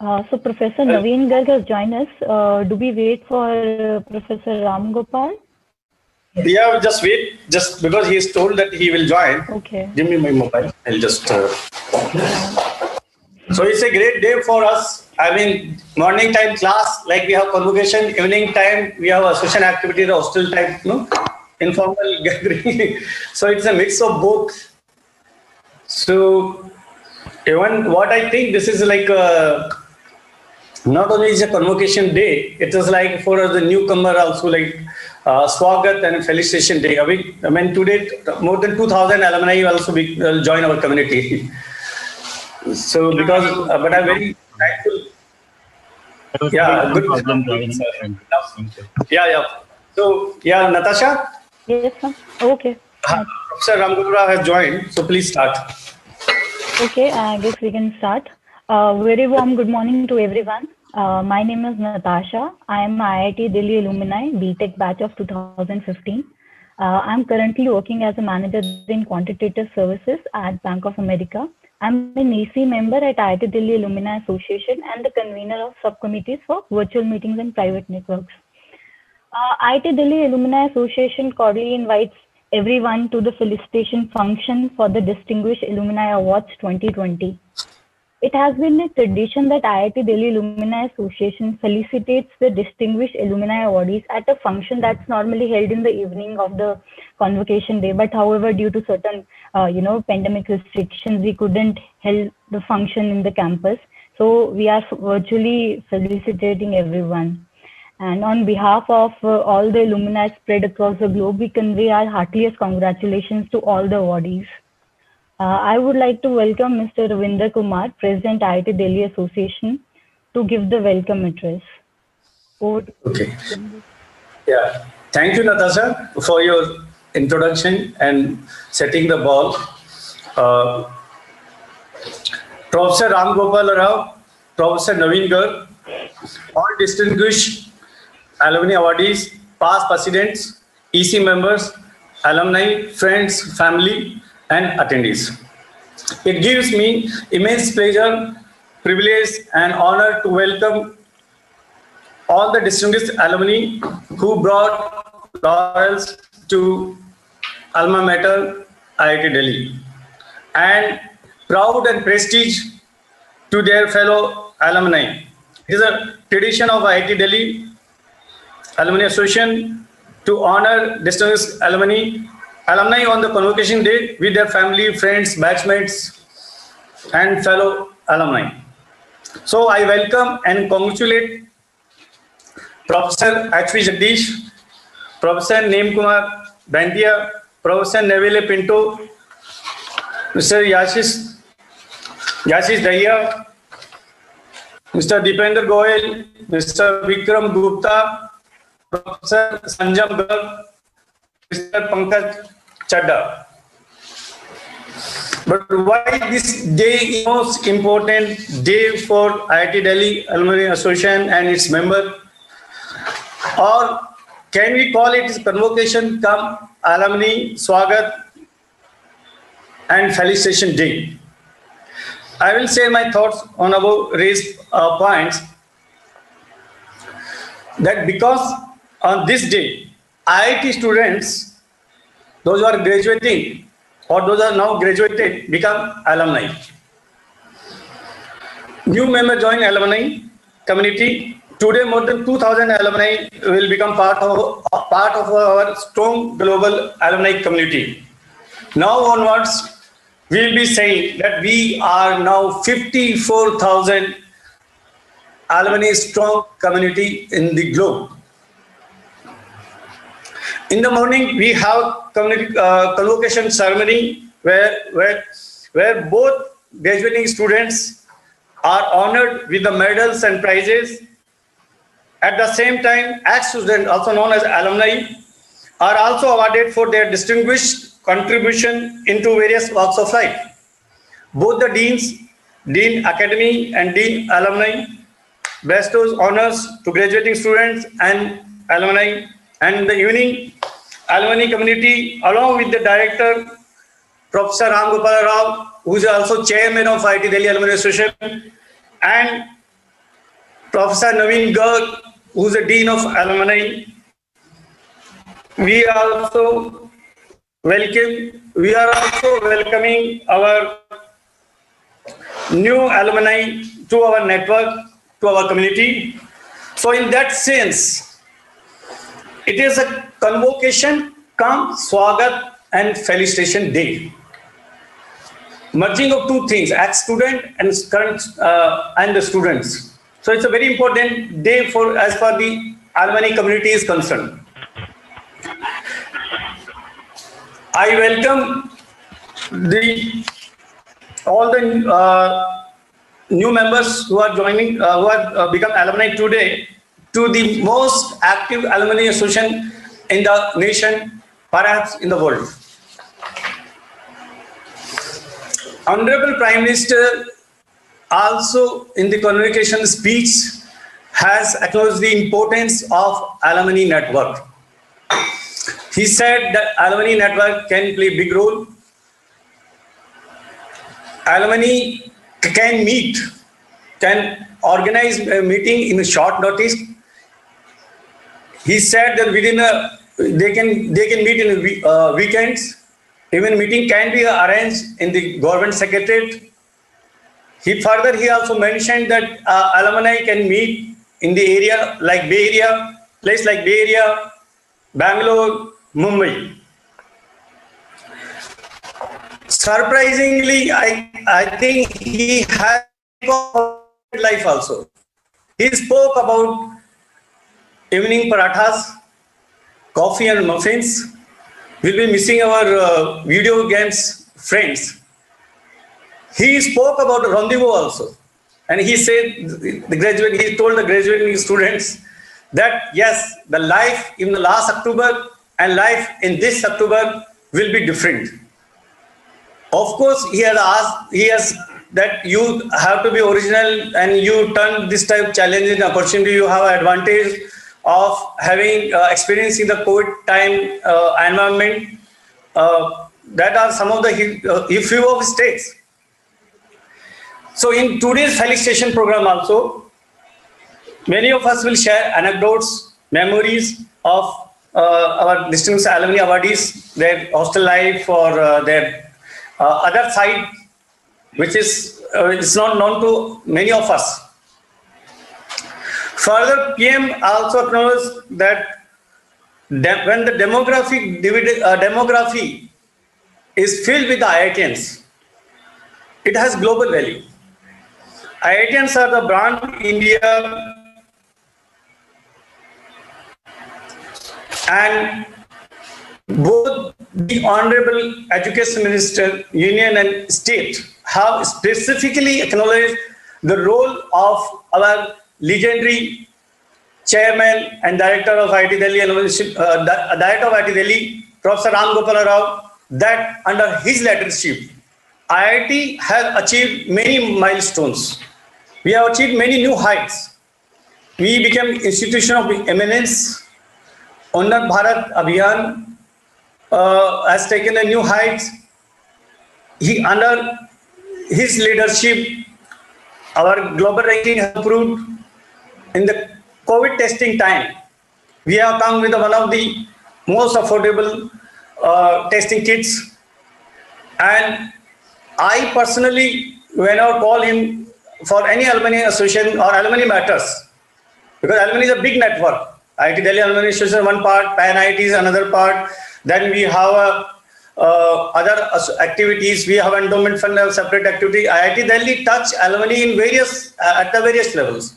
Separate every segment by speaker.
Speaker 1: So Professor Naveen Garg has joined us. Do we wait for Professor Ram Gopal?
Speaker 2: Yeah, just wait. Just because he is told that he will join.
Speaker 1: Okay.
Speaker 2: Give me my mobile. I'll just. So it's a great day for us. I mean, morning time class, like we have convocation. Evening time, we have association activity, the hostel type, informal gathering. So it's a mix of both. So even what I think, this is like not only is a convocation day, it is like for the newcomer also like Swagat and Felicitation Day. I mean, today more than 2,000 alumni will join our community. So because, but I'm very thankful. Yeah, good. Yeah. So yeah, Natasha.
Speaker 1: Yes, sir. Okay.
Speaker 2: Professor Ramgopal has joined, so please start.
Speaker 1: Okay, I guess we can start. Very warm good morning to everyone. My name is Natasha. I am IIT Delhi Alumni BTech batch of 2015. I'm currently working as a manager in quantitative services at Bank of America. I'm an EC member at IIT Delhi Alumni Association and the convener of subcommittees for virtual meetings and private networks. IIT Delhi Alumni Association cordially invites everyone to the Felicitation function for the Distinguished Alumni Awards 2020. It has been a tradition that IIT Delhi Alumni Association felicitates the Distinguished Alumni Awardees at a function that's normally held in the evening of the convocation day. But however, due to certain, pandemic restrictions, we couldn't hold the function in the campus. So we are virtually felicitating everyone. And on behalf of all the alumni spread across the globe, we convey our heartiest congratulations to all the awardees. I would like to welcome Mr. Ravinder Kumar, President IIT Delhi Association, to give the welcome address.
Speaker 2: Okay. Yeah. Thank you, Natasha, for your introduction and setting the ball. Professor Ram Gopal Rao, Professor Naveen Garg, all distinguished alumni awardees, past presidents, EC members, alumni, friends, family, and attendees. It gives me immense pleasure, privilege, and honor to welcome all the distinguished alumni who brought laurels to alma mater IIT Delhi, and proud and prestige to their fellow alumni. It is a tradition of IIT Delhi Alumni Association to honor distinguished alumni on the convocation day with their family, friends, batchmates, and fellow alumni. So I welcome and congratulate Professor H.V. Jagdish, Professor Neem Kumar Bandia, Professor Neville Pinto, Mr. Yashish Dahiya, Mr. Deepinder Goyal, Mr. Vikram Gupta, Professor Sanjam Garg, Mr. Pankaj Chadda. But why this day is most important day for IIT Delhi Alumni Association and its member? Or can we call it convocation cum alumni swagat and felicitation day? I will share my thoughts on above raised points. That because on this day, IIT students, those who are graduating or those who are now graduated, become alumni. New member join alumni community. Today, more than 2,000 alumni will become part of our strong global alumni community. Now onwards, we will be saying that we are now 54,000 alumni strong community in the globe. In the morning, we have convocation ceremony where both graduating students are honored with the medals and prizes. At the same time, ex-students, also known as alumni, are also awarded for their distinguished contribution into various walks of life. Both the deans, Dean Academy and Dean Alumni, bestows honors to graduating students and alumni. And in the evening, alumni community, along with the director, Professor Ram Gopal Rao, who is also chairman of IIT Delhi Alumni Association, and Professor Naveen Garg, who's the Dean of Alumni. We are also welcoming our new alumni to our network, to our community. So in that sense, it is a convocation cum Swagat and Felicitation Day. Merging of two things, ex-student and current and the students. So it's a very important day for as far the alumni community is concerned. I welcome all the new members who are joining, who have become alumni today, to the most active alumni association in the nation, perhaps in the world. Honorable Prime Minister also in the convocation speech has acknowledged the importance of alumni network. He said that alumni network can play a big role. Alumni can organize a meeting in a short notice. He said that they can meet in weekends. Even meeting can be arranged in the government secretariat. He also mentioned that alumni can meet in the area like Bay Area, Bangalore, Mumbai. Surprisingly, I think he had life also. He spoke about evening parathas, coffee and muffins. We'll be missing our video games friends. He spoke about rendezvous also. And he said, he told the graduating students that yes, the life in the last October and life in this October will be different. Of course, he has that you have to be original and you turn this type of challenge into opportunity. You have an advantage of having experience in the COVID time environment. That are some of the few of his takes. So in today's Felicitation program also, many of us will share anecdotes, memories of our distinguished Alumni Awardees, their hostel life or their other side, which is it's not known to many of us. Further, PM also acknowledged that when the demography is filled with IITians, it has global value. IITians are the brand India, and both the Honorable Education Minister, Union and State have specifically acknowledged the role of our legendary Chairman and Director of IIT Delhi, Professor Ram Gopal Rao, that under his leadership, IIT has achieved many milestones. We have achieved many new heights. We became institution of eminence. Unnat Bharat Abhiyan has taken a new heights. Under his leadership, our global ranking has improved. In the COVID testing time, we have come with one of the most affordable testing kits. And I personally, when I call him for any alumni association or alumni matters, because alumni is a big network. IIT Delhi Alumni Association one part, Pan IIT is another part. Then we have other activities. We have endowment fund, separate activity. IIT Delhi touch alumni in at the various levels.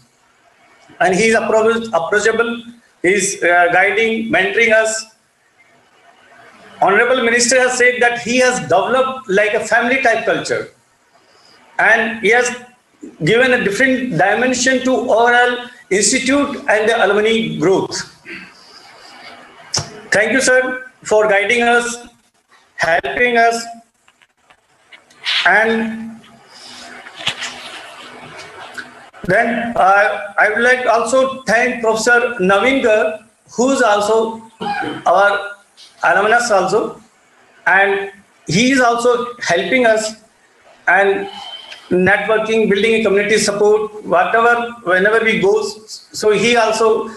Speaker 2: And he is approachable, he is guiding, mentoring us. Honorable Minister has said that he has developed like a family type culture. And he has given a different dimension to overall institute and the alumni growth. Thank you, sir, for guiding us, helping us. And then I would like to also thank Professor Naveen Garg, who is also our alumnus also, and he is also helping us. And networking, building a community support, whatever, whenever we go. So he also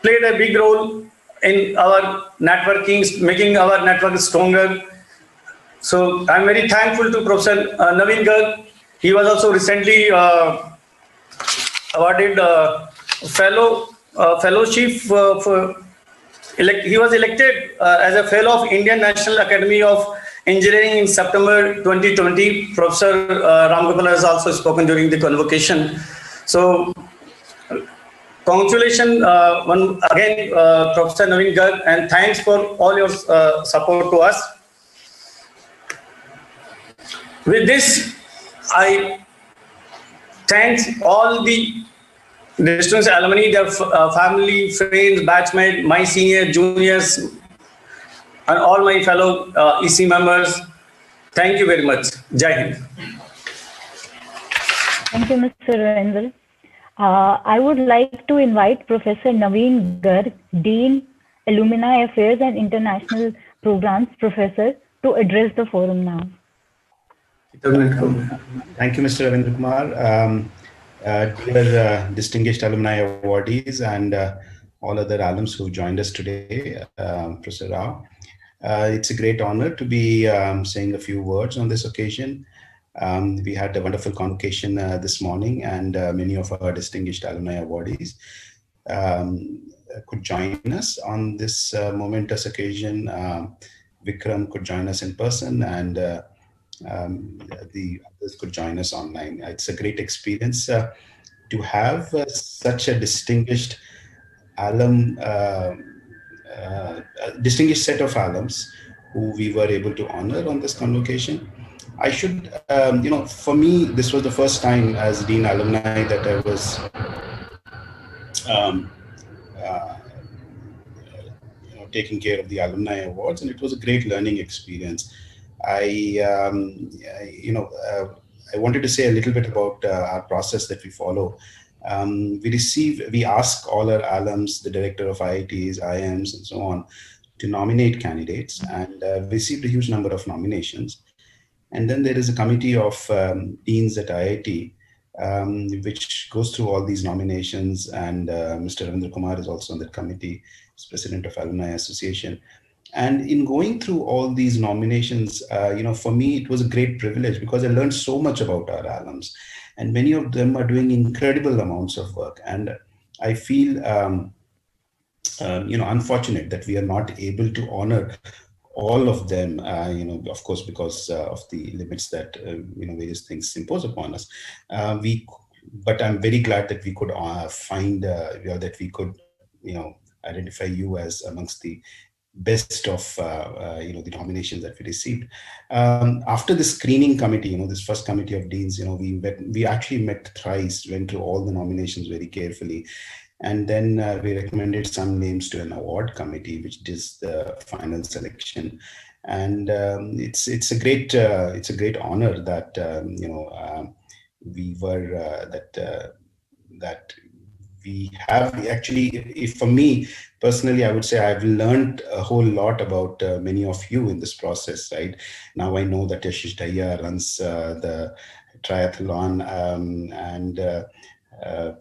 Speaker 2: played a big role in our networking, making our network stronger. So I'm very thankful to Professor Naveen Garg. He was also recently awarded fellowship for he was elected as a fellow of Indian National Academy of Engineering in September 2020. Professor Ram Gopal has also spoken during the convocation. So congratulations one again, Professor Naveen Garg, and thanks for all your support to us. With this, I thank all the distance alumni, their family, friends, batchmates, my senior, juniors, and all my fellow EC members. Thank you very much. Jai Hind.
Speaker 1: Thank you, Mr. Renzel. I would like to invite Professor Naveen Garg, Dean, Alumni Affairs and International Programs Professor, to address the forum now.
Speaker 3: Thank you, Mr. Ravindra Kumar. Dear distinguished alumni awardees and all other alums who joined us today, Professor Rao. It's a great honor to be saying a few words on this occasion. We had a wonderful convocation this morning, and many of our distinguished alumni awardees could join us on this momentous occasion. Vikram could join us in person, and the others could join us online. It's a great experience to have such a distinguished distinguished set of alums who we were able to honor on this convocation. I should, for me, this was the first time as Dean Alumni that I was taking care of the Alumni Awards, and it was a great learning experience. I wanted to say a little bit about our process that we follow. We ask all our alums, the director of IITs, IIMs, and so on, to nominate candidates, and received a huge number of nominations. And then there is a committee of deans at IIT, which goes through all these nominations, and Mr. Ravindra Kumar is also on that committee, he's president of Alumni Association. And in going through all these nominations, for me, it was a great privilege because I learned so much about our alums, and many of them are doing incredible amounts of work. And I feel, unfortunate that we are not able to honor all of them, of course, because of the limits that, various things impose upon us. But I'm very glad that we could find, that we could, identify you as amongst the best of the nominations that we received. After the screening committee, this first committee of deans, we actually met thrice, went through all the nominations very carefully, and then we recommended some names to an award committee, which does the final selection. And it's a great honor that we were that we have actually, for me personally, I would say I've learned a whole lot about many of you in this process. Right now, I know that Ashish Daya runs the triathlon, and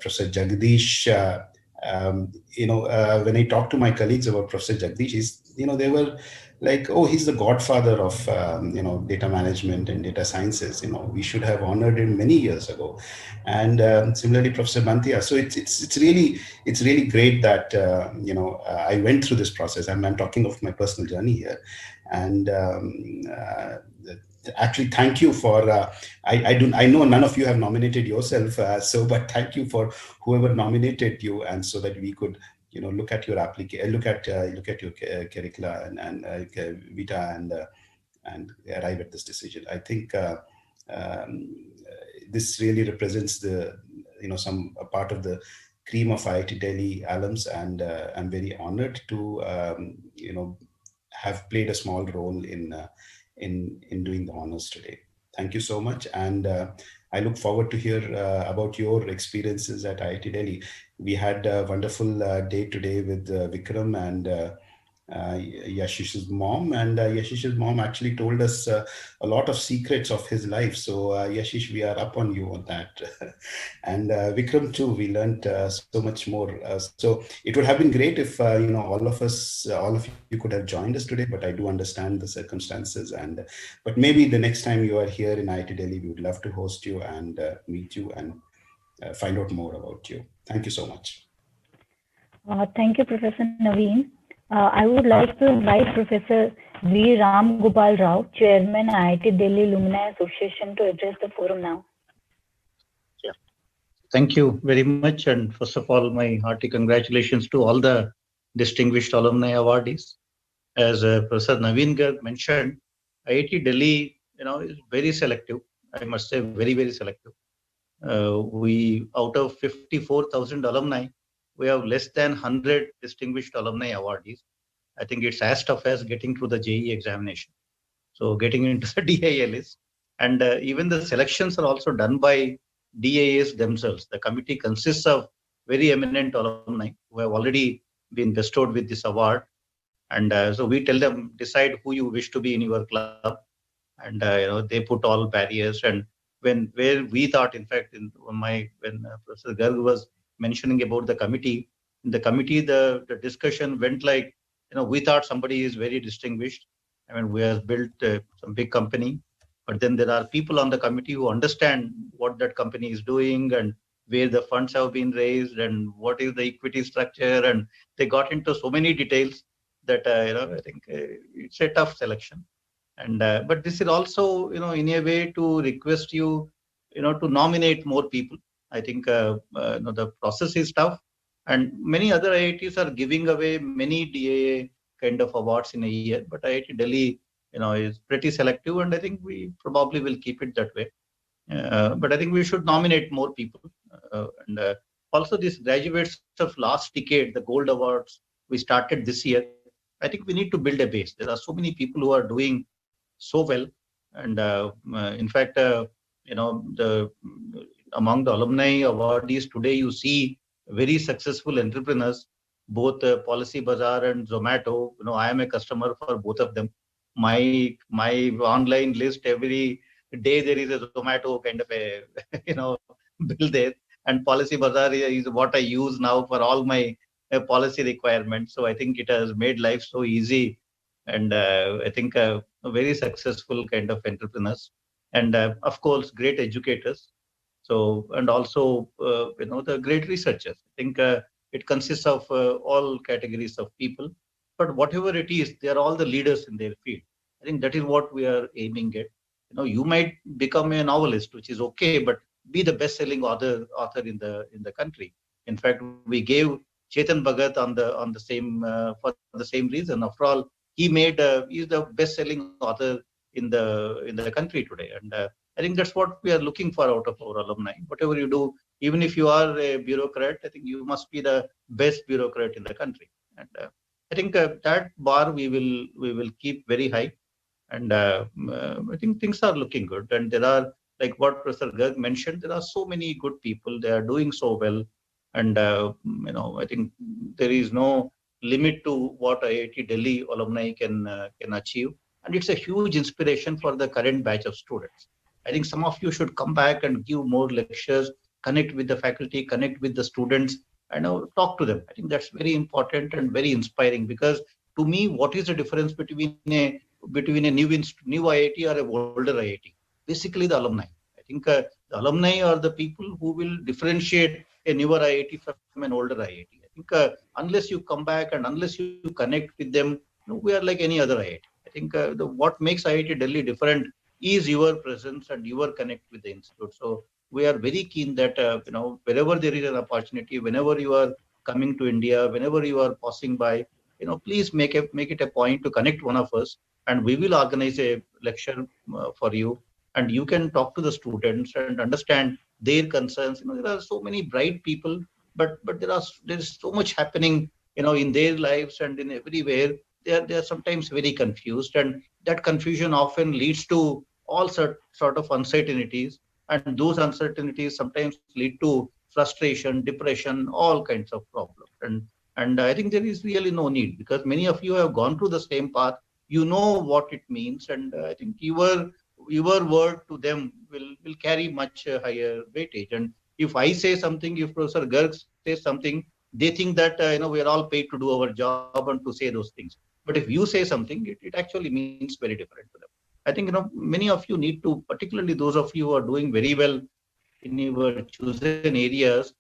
Speaker 3: Professor Jagdish. When I talked to my colleagues about Professor Jagdish, they were like, "Oh, he's the godfather of data management and data sciences. We should have honored him many years ago." And similarly, Professor Bantia. So it's really great that I went through this process. I'm talking of my personal journey here, and actually thank you for I know none of you have nominated yourself, but thank you for whoever nominated you, and so that we could look at your application, look at your curricula and vita, and arrive at this decision. I think this really represents a part of the cream of IIT Delhi alums, and I'm very honored to have played a small role in doing the honors today. Thank you so much, and I look forward to hear about your experiences at IIT Delhi. We had a wonderful day today with Vikram, and Yashish's mom, and Yashish's mom actually told us a lot of secrets of his life. So Yashish, we are up on you on that. And Vikram too, we learned so much more. So it would have been great if all of us, all of you could have joined us today. But I do understand the circumstances, and but maybe the next time you are here in IIT Delhi, we would love to host you and meet you and find out more about you. Thank you so much.
Speaker 1: Thank you, Professor Naveen. I would like to invite Professor V. Ram Gopal Rao, Chairman, IIT Delhi Alumni Association, to address the forum now.
Speaker 4: Yeah. Thank you very much. And first of all, my hearty congratulations to all the distinguished alumni awardees. As Professor Naveen Garg mentioned, IIT Delhi, is very selective. I must say, very, very selective. We, out of 54,000 alumni, we have less than 100 distinguished alumni awardees. I think it's as tough as getting through the JEE examination. So getting into the DIA list. And even the selections are also done by DIAs themselves. The committee consists of very eminent alumni who have already been bestowed with this award. And so we tell them, decide who you wish to be in your club. And they put all barriers. And where we thought, in fact, when Professor Garg was mentioning about the committee, in the committee, the discussion went like, we thought somebody is very distinguished. I mean, we have built some big company, but then there are people on the committee who understand what that company is doing and where the funds have been raised and what is the equity structure. And they got into so many details that, I think it's a tough selection. And but this is also, in a way to request you, to nominate more people. I think the process is tough, and many other IITs are giving away many DAA kind of awards in a year. But IIT Delhi, is pretty selective, and I think we probably will keep it that way. But I think we should nominate more people, and also these graduates of last decade, the gold awards we started this year. I think we need to build a base. There are so many people who are doing so well, and in fact, among the alumni awardees today, you see very successful entrepreneurs, both Policy Bazaar and Zomato. I am a customer for both of them. My online list, every day there is a Zomato kind of a bill there, and Policy Bazaar is what I use now for all my policy requirements. So I think it has made life so easy, and I think very successful kind of entrepreneurs, and of course great educators. So, and also the great researchers. I think it consists of all categories of people, but whatever it is, they are all the leaders in their field. I think that is what we are aiming at. You might become a novelist, which is okay, but be the best-selling author in the country. In fact, we gave Chetan Bhagat on the same for the same reason. After all, he's the best-selling author in the country today, and I think that's what we are looking for out of our alumni. Whatever you do, even if you are a bureaucrat, I think you must be the best bureaucrat in the country. And I think that bar we will keep very high. And I think things are looking good. And there are, like what Professor Garg mentioned, there are so many good people. They are doing so well. And I think there is no limit to what IIT Delhi alumni can achieve. And it's a huge inspiration for the current batch of students. I think some of you should come back and give more lectures, connect with the faculty, connect with the students, and talk to them. I think that's very important and very inspiring, because to me, what is the difference between a new IIT or a older IIT? Basically, the alumni. I think the alumni are the people who will differentiate a newer IIT from an older IIT. I think unless you come back and unless you connect with them, we are like any other IIT. I think what makes IIT Delhi different is your presence and your connect with the institute. So we are very keen that wherever there is an opportunity, whenever you are coming to India, whenever you are passing by, please make it a point to connect one of us, and we will organize a lecture for you, and you can talk to the students and understand their concerns. There are so many bright people, but there is so much happening in their lives and in everywhere. They are sometimes very confused, and that confusion often leads to all sort of uncertainties, and those uncertainties sometimes lead to frustration, depression, all kinds of problems. And I think there is really no need, because many of you have gone through the same path. You know what it means, and I think your word to them will carry much higher weightage. And if I say something, if Professor Garg says something, they think that we are all paid to do our job and to say those things. But if you say something, it actually means very different to them. I think many of you need to, particularly those of you who are doing very well in your chosen areas,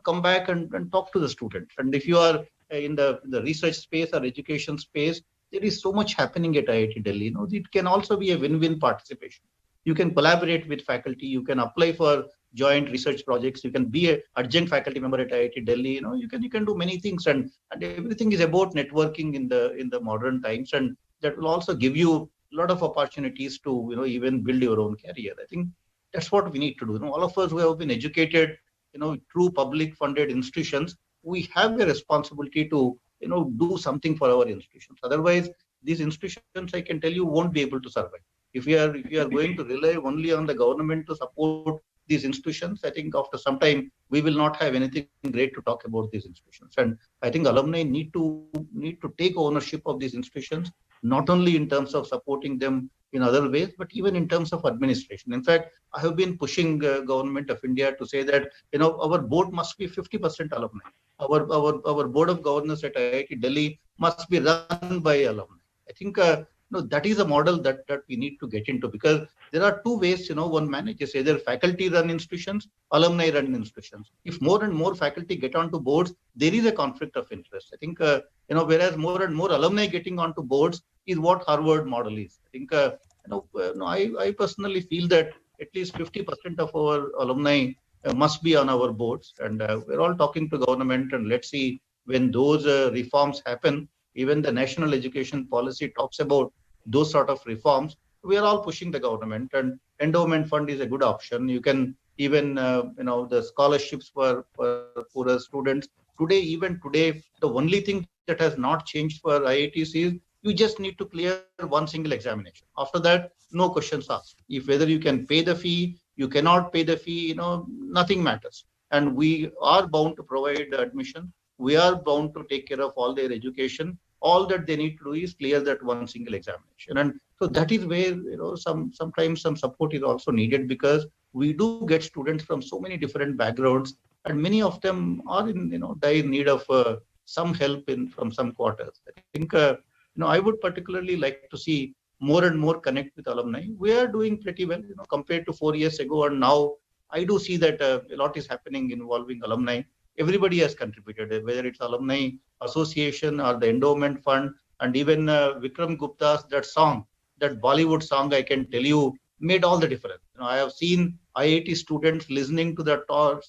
Speaker 4: come back and talk to the students. And if you are in the research space or education space, there is so much happening at IIT Delhi. It can also be a win-win participation. You can collaborate with faculty. You can apply for joint research projects. You can be an adjunct faculty member at IIT Delhi. You can do many things, and everything is about networking in the modern times, and that will also give you a lot of opportunities to even build your own career. I think that's what we need to do. All of us who have been educated, through public funded institutions, we have a responsibility to do something for our institutions. Otherwise, these institutions, I can tell you, won't be able to survive. If we are going to rely only on the government to support these institutions, I think after some time we will not have anything great to talk about these institutions. And I think alumni need to take ownership of these institutions, not only in terms of supporting them in other ways, but even in terms of administration. In fact, I have been pushing government of India to say that our board must be 50% alumni. Our board of governors at IIT Delhi must be run by alumni. I think that is a model that we need to get into, because there are two ways one manages: either faculty run institutions, alumni run institutions. If more and more faculty get onto boards, there is a conflict of interest. I think whereas more and more alumni getting onto boards is what Harvard model is. I think I personally feel that at least 50% of our alumni must be on our boards, and we're all talking to government, and let's see when those reforms happen. Even the national education policy talks about those sort of reforms. We are all pushing the government, and endowment fund is a good option. You can even the scholarships for poorer students. Even today, the only thing that has not changed for IITs is you just need to clear one single examination. After that, no questions asked. If whether you can pay the fee, you cannot pay the fee, nothing matters. And we are bound to provide admission. We are bound to take care of all their education. All that they need to do is clear that one single examination. And so that is where sometimes some support is also needed, because we do get students from so many different backgrounds, and many of them are in dire need of some help from some quarters. I think I would particularly like to see more and more connect with alumni. We are doing pretty well compared to 4 years ago, and now I do see that a lot is happening involving alumni. Everybody has contributed, whether it's alumni association or the endowment fund, and even Vikram Gupta's that Bollywood song, I can tell you, made all the difference. I have seen IIT students listening to that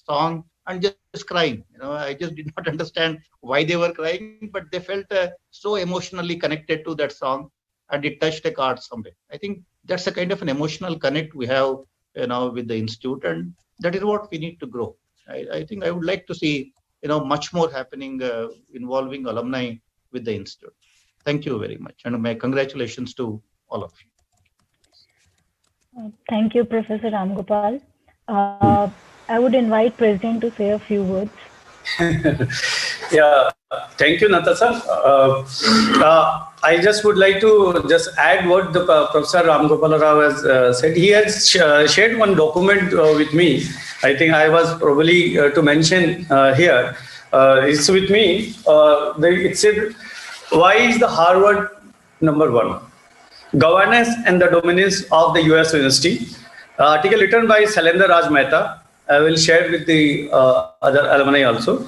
Speaker 4: song and just crying. I just did not understand why they were crying, but they felt so emotionally connected to that song, and it touched a chord somewhere. I think that's a kind of an emotional connect we have with the institute, and that is what we need to grow. I think I would like to see much more happening involving alumni with the institute. Thank you very much, and my congratulations to all of you.
Speaker 1: Thank you, Professor Ramgopal. I would invite President to say a few words.
Speaker 2: Yeah, thank you, Natasha. I just would like to just add what the Professor Ramgopal Rao has said. He has shared one document with me. I think I was probably to mention here. It's with me. It said, why is the Harvard #1? Governance and the Dominance of the US University. Article written by Sailendra Raj Mehta. I will share with the other alumni also.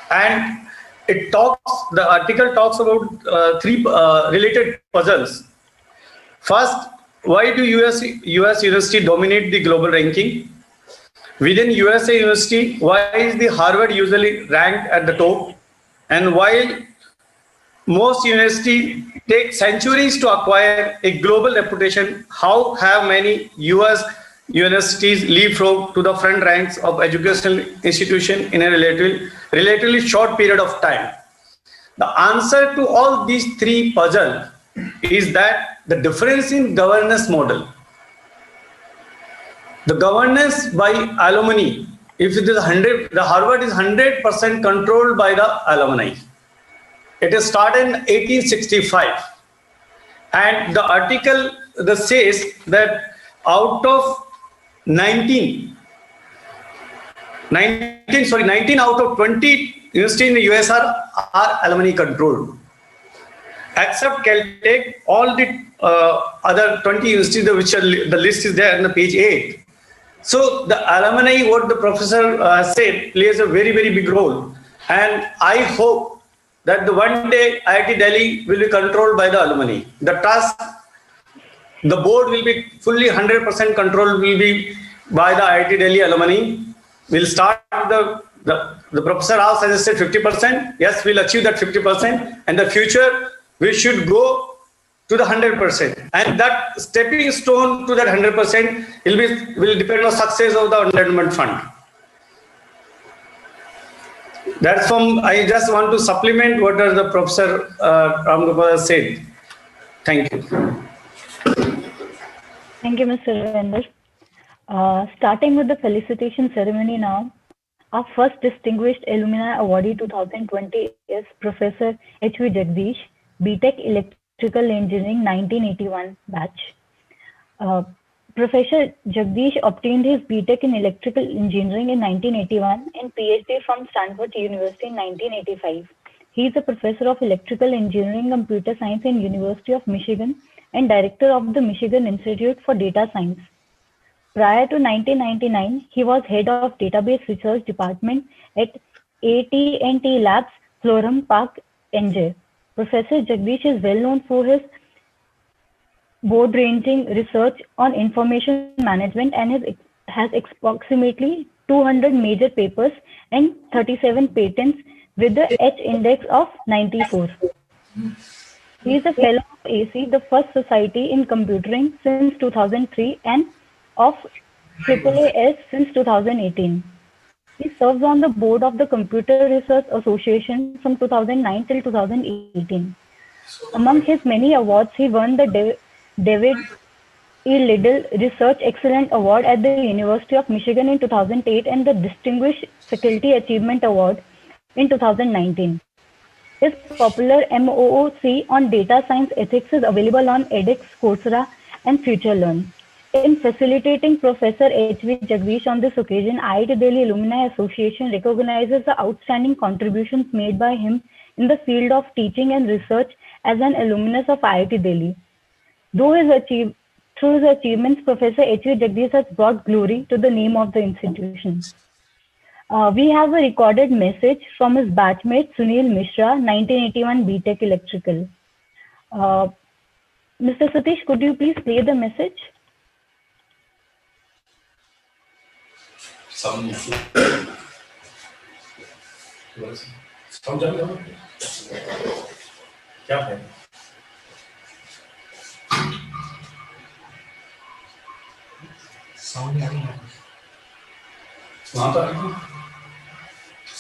Speaker 2: And the article talks about three related puzzles. First, why do US University dominate the global ranking? Within USA University, why is the Harvard usually ranked at the top? And while most universities take centuries to acquire a global reputation, how have many US universities leapfrog to the front ranks of educational institutions in a relatively short period of time? The answer to all these three puzzles is that the difference in governance model. The governance by alumni, if it is 100, the Harvard is 100% controlled by the alumni. It is started in 1865. And the article that says that out of 19 out of 20 universities in the US are alumni controlled. Except Caltech, all the other 20 universities, which are, the list is there on the page 8. So the alumni, what the professor said, plays a very, very big role. And I hope that the one day IIT Delhi will be controlled by the alumni. The task, the board will be fully 100% controlled will be by the IIT Delhi alumni. We'll start the professor has suggested 50%. Yes, we'll achieve that 50%. And the future, we should go to the 100%. And that stepping stone to that 100% will depend on success of the endowment fund. That's from, I just want to supplement what the Professor Ram Gopal said. Thank you.
Speaker 1: Thank you, Mr. Ravender. Starting with the felicitation ceremony now, our first distinguished Alumni Awardee 2020 is Professor H.V. Jagdish, BTech Electrical Engineering 1981 batch. Professor Jagdish obtained his BTech in Electrical Engineering in 1981 and PhD from Stanford University in 1985. He is a professor of Electrical Engineering Computer Science in University of Michigan and director of the Michigan Institute for Data Science. Prior to 1999, he was head of Database Research Department at AT&T Labs, Florham Park, NJ. Professor Jagdish is well known for his broad-ranging research on information management and has approximately 200 major papers and 37 patents with the H index of 94. He is a fellow of AC, the first society in computing since 2003 and of AAAS since 2018. He serves on the board of the Computer Research Association from 2009 till 2018. Among his many awards, he won the David E. Liddell Research Excellence Award at the University of Michigan in 2008 and the Distinguished Faculty Achievement Award in 2019. His popular MOOC on data science ethics is available on edX, Coursera, and FutureLearn. In facilitating Professor H.V. Jagdish on this occasion, IIT Delhi Alumni Association recognizes the outstanding contributions made by him in the field of teaching and research as an alumnus of IIT Delhi. Through his achievements, Professor H.V. Jagdish has brought glory to the name of the institution. We have a recorded message from his batchmate Sunil Mishra, 1981 BTech Electrical. Mr. Satish, could you please play the message?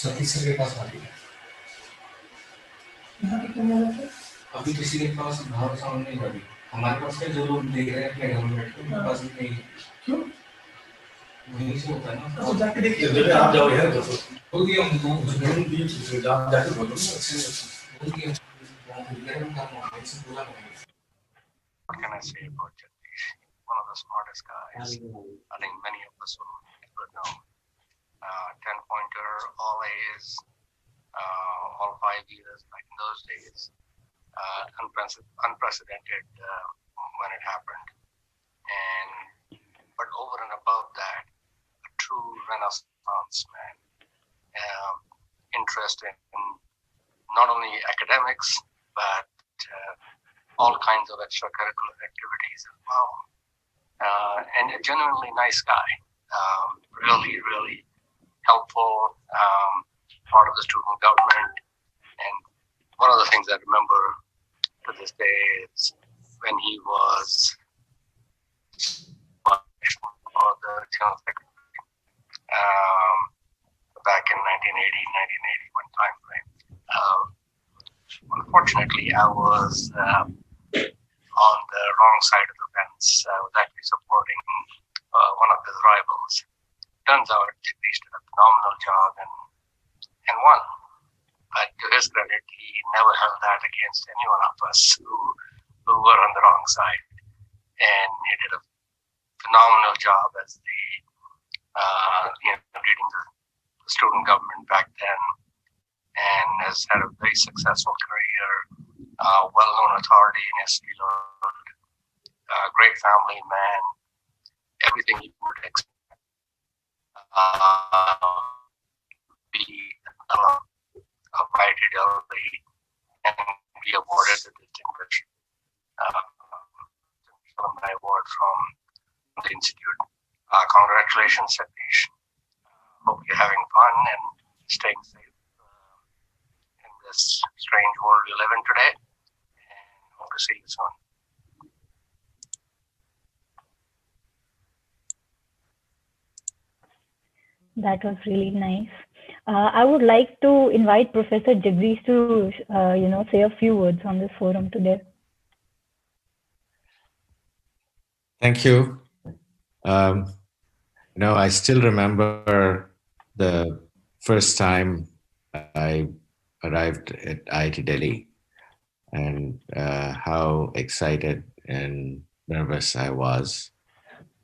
Speaker 5: Satish sir के पास आ रही है अभी किसी के पास बाहर sound नहीं लगी हमारे पास के जो लोग देख रहे हैं अपने घर में बैठ के उनके पास नहीं है क्यों वहीं से होता है ना तो जाके देखिए जब आप जाओ यार बोल दिया हम घूम दिए चीजें आप जाके बोलो बोल दिया
Speaker 6: What can I say about Jagdish? One of the smartest guys. I think many of us will know. 10-pointer, all A's, all 5 years back in those days. Unprecedented when it happened. But over and above that, a true renaissance man. Interest in not only academics, but all kinds of extracurricular activities as well. And a genuinely nice guy. Really, really helpful, part of the student government. And one of the things I remember to this day is when he was for the general secretary back in 1980, 1981 time frame. Unfortunately, I was on the wrong side of the fence. I was actually supporting one of his rivals. Turns out Jagdish did a phenomenal job and won. but to his credit, he never held that against any one of us who were on the wrong side. And he did a phenomenal job as the leading the student government back then, and has had a very successful career, well-known authority in his field, great family man, everything you would expect. Be of IITD and be awarded the distinguished Alumni Award from the Institute. Congratulations, Satish. Hope you're having fun and staying safe in this strange world we live in today. And hope to see you soon.
Speaker 1: That was really nice. I would like to invite Professor Jagdish to, say a few words on this forum today.
Speaker 7: Thank you. I still remember the first time I arrived at IIT Delhi and how excited and nervous I was.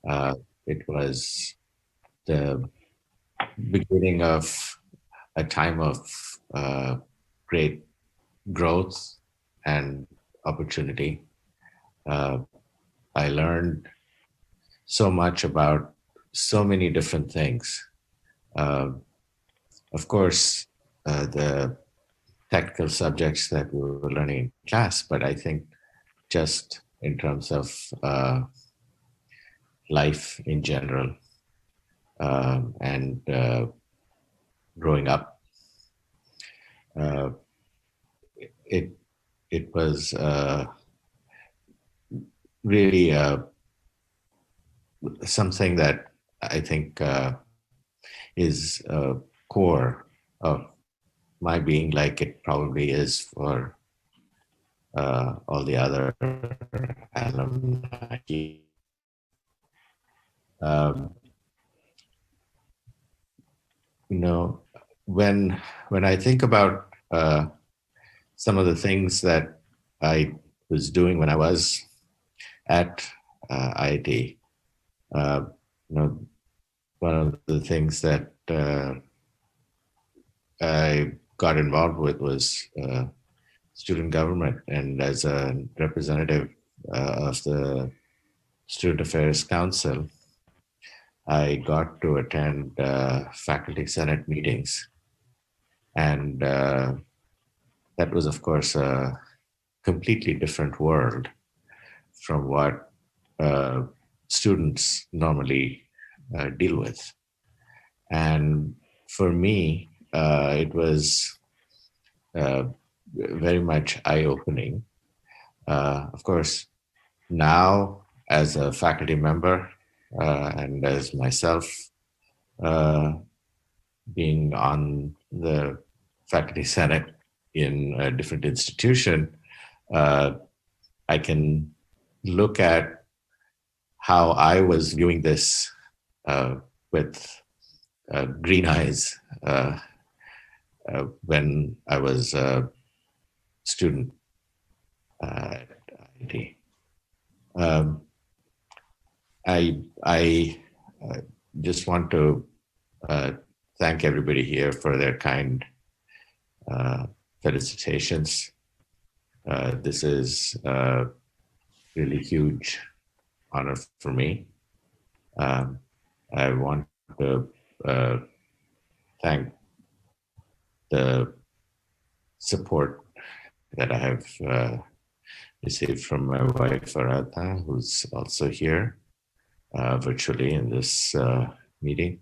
Speaker 7: It was the beginning of a time of great growth and opportunity. I learned so much about so many different things. Of course, the technical subjects that we were learning in class, but I think just in terms of life in general and growing up, it was really something that I think is core of my being, like it probably is for all the other alumni. When I think about some of the things that I was doing when I was at IIT, one of the things that I got involved with was student government, and as a representative of the Student Affairs Council, I got to attend faculty senate meetings, and that was, of course, a completely different world from what students normally deal with. And for me, it was very much eye-opening. Of course, now as a faculty member and as myself being on the faculty senate in a different institution, I can look at how I was viewing this with green eyes when I was a student at IIT. I just want to thank everybody here for their kind felicitations. This is a really huge honor for me. I want to thank the support that I have received from my wife, Aradha, who's also here virtually in this meeting,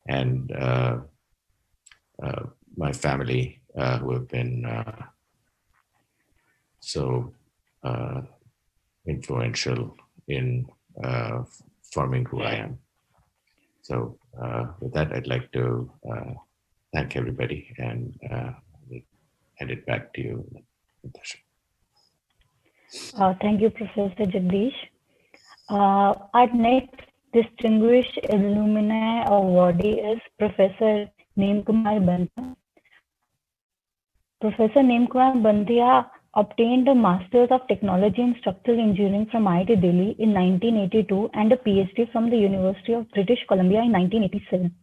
Speaker 7: and my family who have been so influential in forming who I am. So with that, I'd like to thank everybody and hand it back to you, Natasha.
Speaker 1: Thank you, Professor Jagdish. Our next distinguished Alumni Awardee is Professor Neem Kumar Banta. Professor Nemkumar Bantia obtained a Master's of Technology in Structural Engineering from IIT Delhi in 1982 and a PhD from the University of British Columbia in 1987.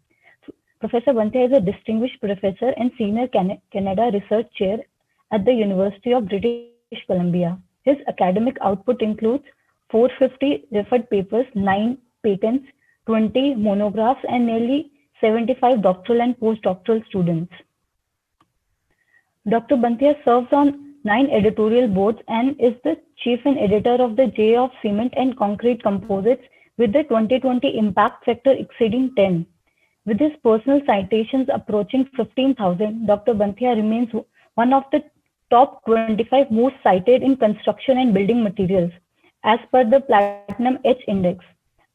Speaker 1: Professor Bantia is a distinguished professor and senior Canada Research Chair at the University of British Columbia. His academic output includes 450 referred papers, 9 patents, 20 monographs, and nearly 75 doctoral and postdoctoral students. Dr. Bantia serves on 9 editorial boards and is the chief and editor of the J of Cement and Concrete Composites with the 2020 impact factor exceeding 10. With his personal citations approaching 15,000, Dr. Bantia remains one of the top 25 most cited in construction and building materials, as per the Platinum H Index.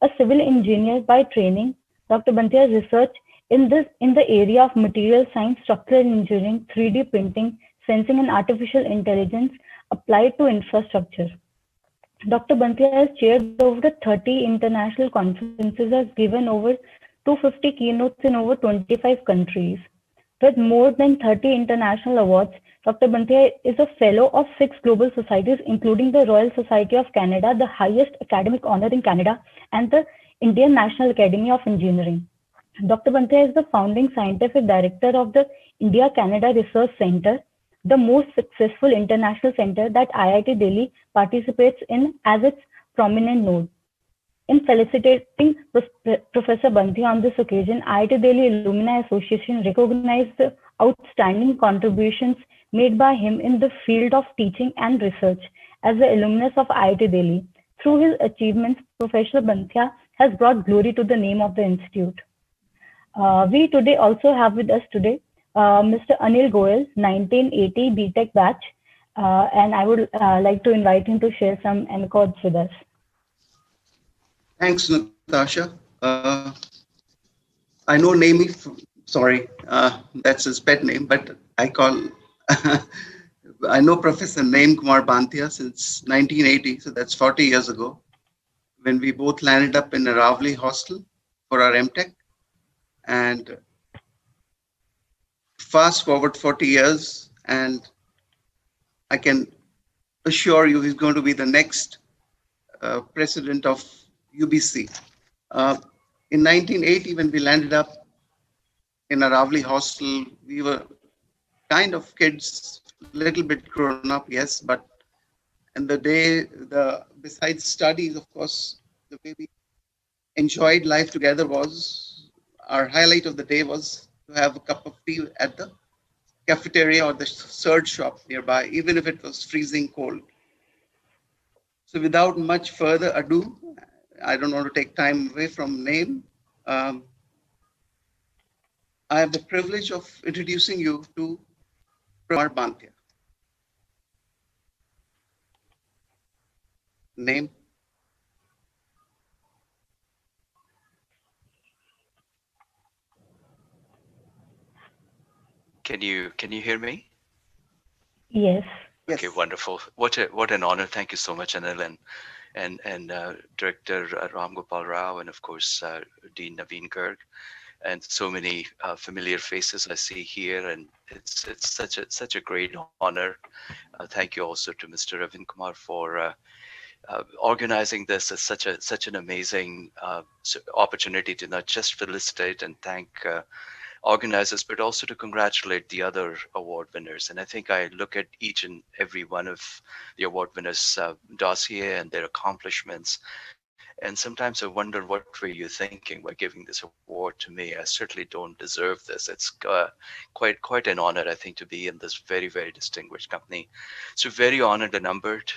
Speaker 1: A civil engineer by training, Dr. Bantia's research in the area of material science, structural engineering, 3D printing, sensing, and artificial intelligence applied to infrastructure. Dr. Bantia has chaired over 30 international conferences, has given over 250 keynotes in over 25 countries. With more than 30 international awards, Dr. Bantia is a fellow of 6 global societies, including the Royal Society of Canada, the highest academic honor in Canada, and the Indian National Academy of Engineering. Dr. Bantia is the founding scientific director of the India-Canada Research Centre, the most successful international center that IIT Delhi participates in as its prominent node. In felicitating Professor Bantia on this occasion, IIT Delhi Alumni Association recognized the outstanding contributions made by him in the field of teaching and research. As an alumnus of IIT Delhi, through his achievements, Professor Bantia has brought glory to the name of the institute. We today also have with us today Mr. Anil Goyal, 1980 BTech batch, and I would like to invite him to share some anecdotes with us.
Speaker 8: Thanks, Natasha. I know Nemi, sorry, that's his pet name, but I call, I know Professor Nemkumar Bantia since 1980, so that's 40 years ago, when we both landed up in a Ravli hostel for our MTech. And fast forward 40 years, and I can assure you he's going to be the next president of UBC. In 1980, when we landed up in a Ravli hostel, we were kind of kids, a little bit grown up, yes, but and besides studies, of course, the way we enjoyed life together was, our highlight of the day was to have a cup of tea at the cafeteria or the surge shop nearby, even if it was freezing cold. So without much further ado, I don't want to take time away from name. I have the privilege of introducing you to Professor Bantia. Name.
Speaker 6: Can you hear me?
Speaker 1: Yes.
Speaker 6: Okay,
Speaker 8: Yes.
Speaker 6: wonderful. What an honor. Thank you so much, Anil, and Director Ram Gopal Rao, and of course Dean Naveen Garg, and so many familiar faces I see here, and it's such a great honor. Thank you also to Mr. Ravin Kumar for organizing this as such an amazing opportunity to not just felicitate and thank organizers, but also to congratulate the other award winners. And I think I look at each and every one of the award winners' dossier and their accomplishments. And sometimes I wonder, what were you thinking by giving this award to me? I certainly don't deserve this. It's quite an honor, I think, to be in this very, very distinguished company. So very honored and numbered.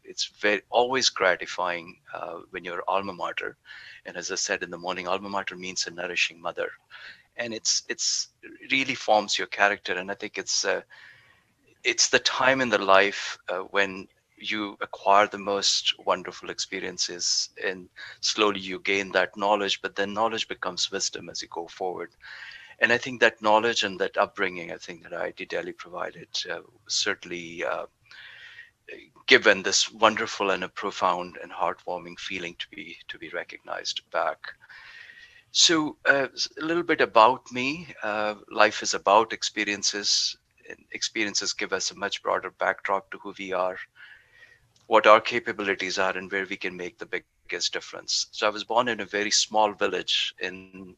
Speaker 6: It's always gratifying when you're alma mater. And as I said in the morning, alma mater means a nourishing mother. And it's really forms your character. And I think it's the time in the life when you acquire the most wonderful experiences, and slowly you gain that knowledge, but then knowledge becomes wisdom as you go forward. And I think that knowledge and that upbringing, I think that IIT Delhi provided, certainly given this wonderful and a profound and heartwarming feeling to be recognized back. So a little bit about me. Life is about experiences. experiences give us a much broader backdrop to who we are, what our capabilities are, and where we can make the biggest difference. So I was born in a very small village in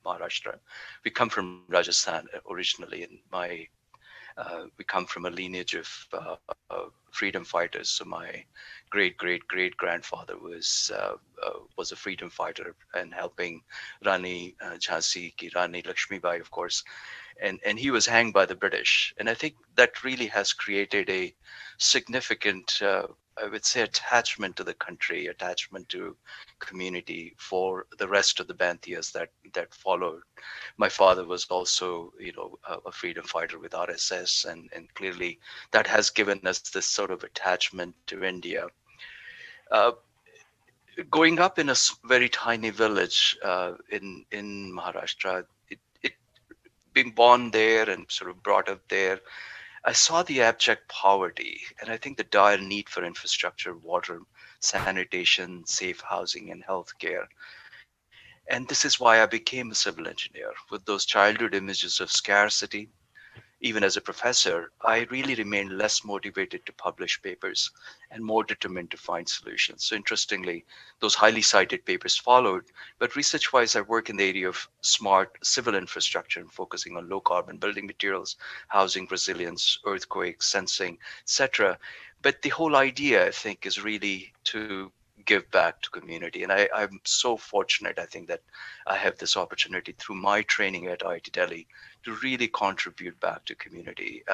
Speaker 6: Maharashtra. We come from Rajasthan originally, and we come from a lineage of freedom fighters. So my great grandfather was a freedom fighter and helping Rani Jhansi ki Rani Lakshmi Bai, of course, and he was hanged by the British. And I think that really has created a significant, I would say, attachment to the country, attachment to community for the rest of the Banthias that followed. My father was also, a freedom fighter with RSS, and clearly that has given us this sort of attachment to India. Uh, Growing up in a very tiny village in Maharashtra, it being born there and sort of brought up there, I saw the abject poverty, and I think the dire need for infrastructure, water, sanitation, safe housing, and healthcare. And this is why I became a civil engineer with those childhood images of scarcity. Even as a professor, I really remained less motivated to publish papers and more determined to find solutions. So interestingly, those highly cited papers followed, but research-wise, I work in the area of smart civil infrastructure and focusing on low carbon building materials, housing resilience, earthquake sensing, etc. But the whole idea, I think, is really to give back to community. And I'm so fortunate, I think, that I have this opportunity through my training at IIT Delhi to really contribute back to community.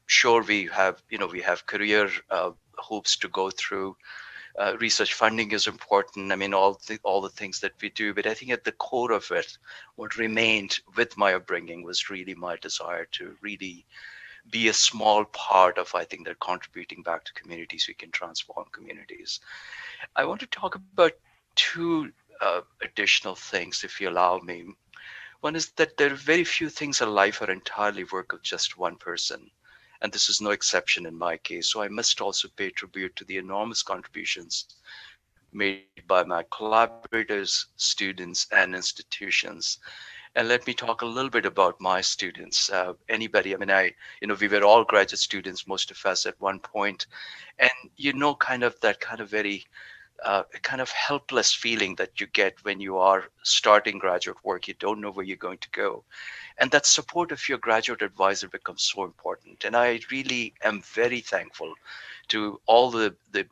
Speaker 6: Sure, we have career hopes to go through. Research funding is important. I mean, all the things that we do, but I think at the core of it, what remained with my upbringing was really my desire to really be a small part of, I think, that contributing back to communities, we can transform communities. I want to talk about two additional things, if you allow me. One is that there are very few things in life are entirely work of just one person. And this is no exception in my case. So I must also pay tribute to the enormous contributions made by my collaborators, students, and institutions. And let me talk a little bit about my students. Anybody, I mean, we were all graduate students, most of us at one point, and kind of that kind of very kind of helpless feeling that you get when you are starting graduate work. You don't know where you're going to go. And that support of your graduate advisor becomes so important. And I really am very thankful to all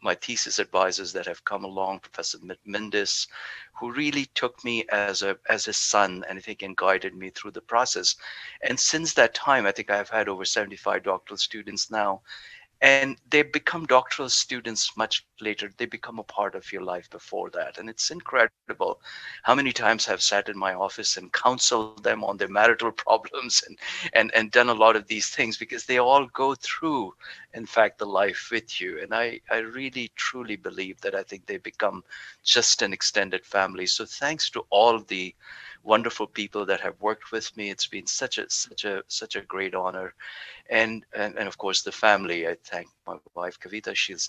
Speaker 6: my thesis advisors that have come along, Professor Mindis, who really took me as a son, and I think, and guided me through the process. And since that time, I think I've had over 75 doctoral students now. And they become doctoral students much later. They become a part of your life before that. And it's incredible how many times I've sat in my office and counseled them on their marital problems and done a lot of these things, because they all go through, in fact, the life with you. And I really, truly believe that I think they become just an extended family. So thanks to all the wonderful people that have worked with me. It's been such a great honor. And of course the family. I thank my wife Kavita. She's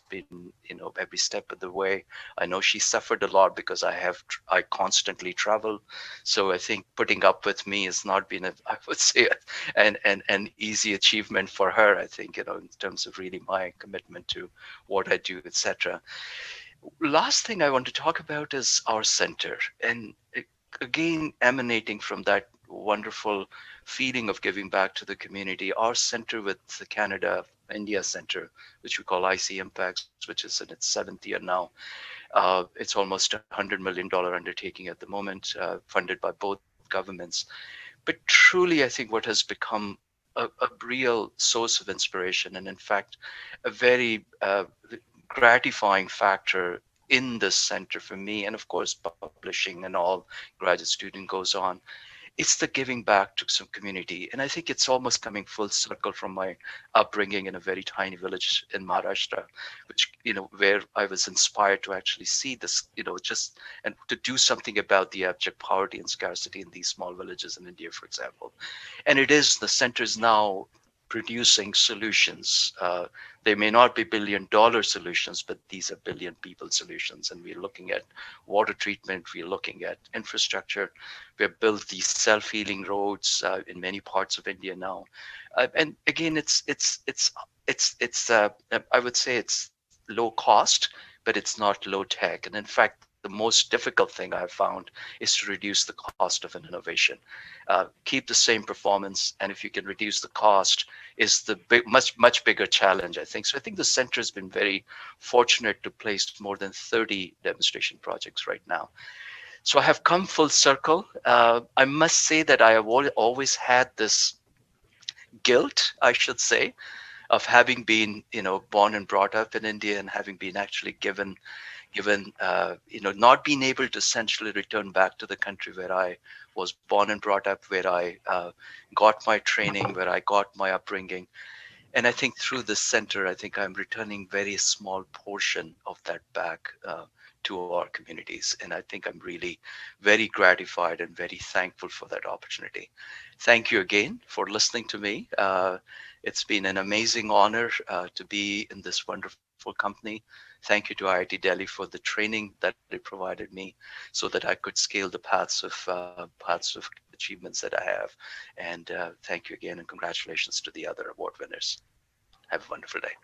Speaker 6: been every step of the way. I know she suffered a lot because I constantly travel, so I think putting up with me has not been I would say an easy achievement for her. I think in terms of really my commitment to what I do, etc. Last thing I want to talk about is our center, and again emanating from that wonderful feeling of giving back to the community. Our center with the Canada India Center, which we call IC Impacts, which is in its 7th year now. It's almost $100 million undertaking at the moment, funded by both governments. But truly, I think what has become a real source of inspiration, and in fact, a very gratifying factor in this center for me, and of course, publishing and all graduate student goes on, it's the giving back to some community. And I think it's almost coming full circle from my upbringing in a very tiny village in Maharashtra, which, where I was inspired to actually see this, just, and to do something about the abject poverty and scarcity in these small villages in India, for example. And the center is now producing solutions. They may not be billion-dollar solutions, but these are billion-people solutions. And we're looking at water treatment. We're looking at infrastructure. We've built these self-healing roads in many parts of India now. And again, I would say it's low cost, but it's not low tech. And in fact, the most difficult thing I've found is to reduce the cost of an innovation. Keep the same performance, and if you can reduce the cost, is the much bigger challenge, I think. So I think the center has been very fortunate to place more than 30 demonstration projects right now. So I have come full circle. I must say that I have always had this guilt, I should say, of having been, born and brought up in India and having been actually given, not being able to essentially return back to the country where I was born and brought up, where I got my training, where I got my upbringing. And I think through this center, I think I'm returning very small portion of that back to our communities. And I think I'm really very gratified and very thankful for that opportunity. Thank you again for listening to me. It's been an amazing honor to be in this wonderful company. Thank you to IIT Delhi for the training that it provided me so that I could scale the paths of achievements that I have. And thank you again, and congratulations to the other award winners. Have a wonderful day.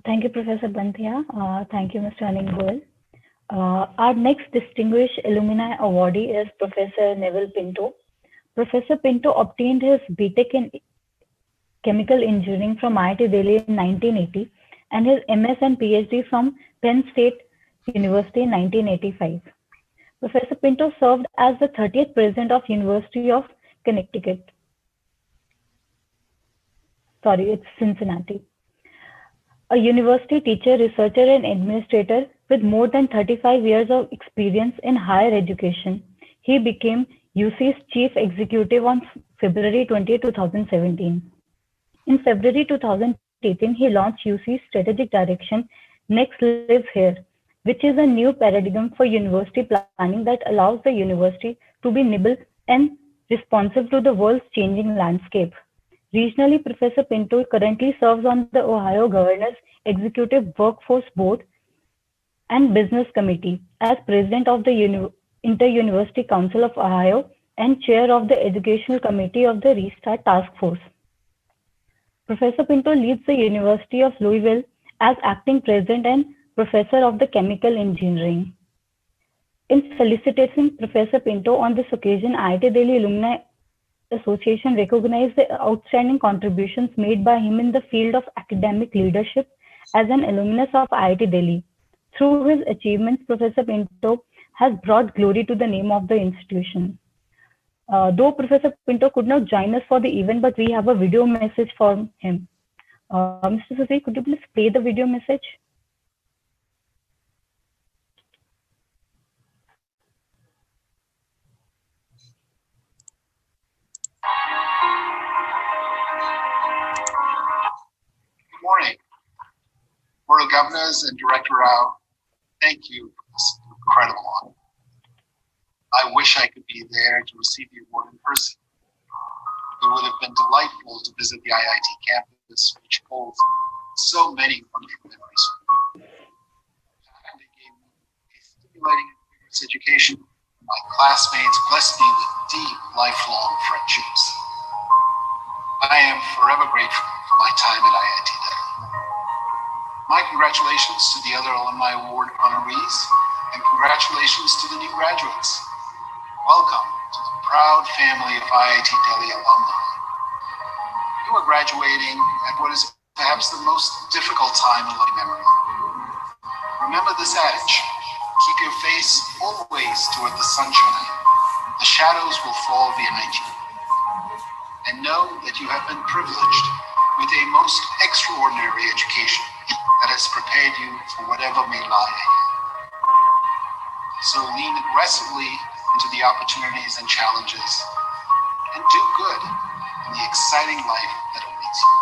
Speaker 1: Thank you, Professor Banthia. Thank you, Mr. Anil Goel. Our next distinguished Alumni Awardee is Professor Neville Pinto. Professor Pinto obtained his BTech in Chemical Engineering from IIT Delhi in 1980 and his MS and PhD from Penn State University in 1985. Professor Pinto served as the 30th President of University of Connecticut. Sorry, it's Cincinnati. A university teacher, researcher, and administrator with more than 35 years of experience in higher education. He became UC's chief executive on February 20, 2017. In February 2018, he launched UC's strategic direction, Next Lives Here, which is a new paradigm for university planning that allows the university to be nimble and responsive to the world's changing landscape. Regionally, Professor Pinto currently serves on the Ohio Governor's Executive Workforce Board and Business Committee as President of the Inter-University Council of Ohio and Chair of the Educational Committee of the Restart Task Force. Professor Pinto leads the University of Louisville as Acting President and Professor of the Chemical Engineering. In felicitating Professor Pinto on this occasion, IIT Delhi Alumni Association recognized the outstanding contributions made by him in the field of academic leadership as an alumnus of IIT Delhi. Through his achievements, Professor Pinto has brought glory to the name of the institution. Though Professor Pinto could not join us for the event, but we have a video message from him. Mr. Susi, could you please play the video message?
Speaker 9: Good morning. Board of Governors and Director Rao, thank you for this incredible honor. I wish I could be there to receive the award in person. It would have been delightful to visit the IIT campus, which holds so many wonderful memories. And it gave me a stimulating and vigorous education. My classmates blessed me with deep, lifelong friendships. I am forever grateful for my time at IIT Delhi. My congratulations to the other Alumni Award honorees, and congratulations to the new graduates. Welcome to the proud family of IIT Delhi alumni. You are graduating at what is perhaps the most difficult time in living memory. Remember this adage: keep your face always toward the sunshine. The shadows will fall behind you. And know that you have been privileged with a most extraordinary education that has prepared you for whatever may lie ahead. So lean aggressively into the opportunities and challenges, and do good in the exciting life that awaits you.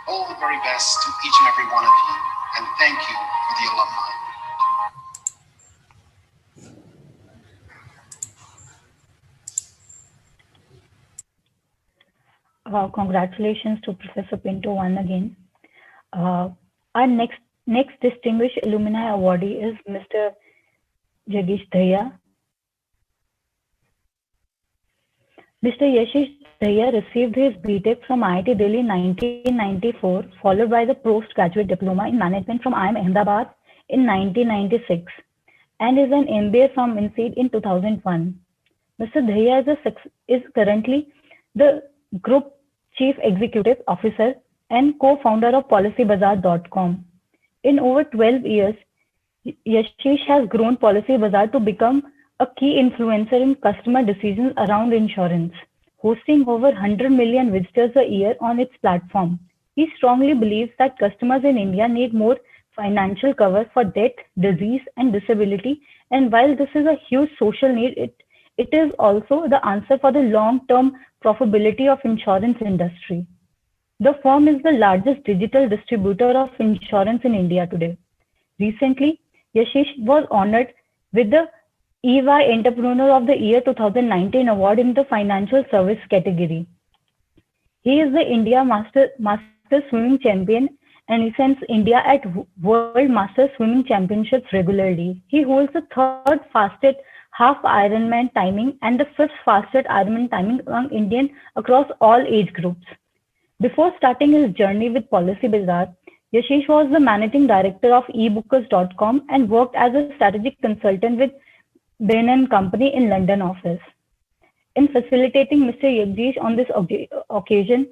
Speaker 9: All the very best to each and every one of you, and thank you for the alumni.
Speaker 1: Congratulations to Professor Pinto once again. Our next distinguished alumni awardee is Mr. Jagdish Dhaya. Mr. Yashish Dhaya received his BTech from IIT Delhi in 1994, followed by the postgraduate diploma in management from IIM Ahmedabad in 1996, and is an MBA from INSEAD in 2001. Mr. Dhaya is currently the Group Chief Executive Officer and co-founder of PolicyBazaar.com. In over 12 years, Yashish has grown Policy Bazaar to become a key influencer in customer decisions around insurance, hosting over 100 million visitors a year on its platform. He strongly believes that customers in India need more financial cover for death, disease, and disability. And while this is a huge social need, it is also the answer for the long-term profitability of insurance industry. The firm is the largest digital distributor of insurance in India today. Recently, Yashish was honored with the EY Entrepreneur of the Year 2019 award in the financial service category. He is the India Master Swimming Champion and he sends India at World Master Swimming Championships regularly. He holds the third fastest half Ironman timing and the fifth fastest Ironman timing among Indians across all age groups. Before starting his journey with Policy Bazaar, Yashish was the managing director of ebookers.com and worked as a strategic consultant with Bain & Company in London office. In facilitating Mr. Jagdish on this occasion,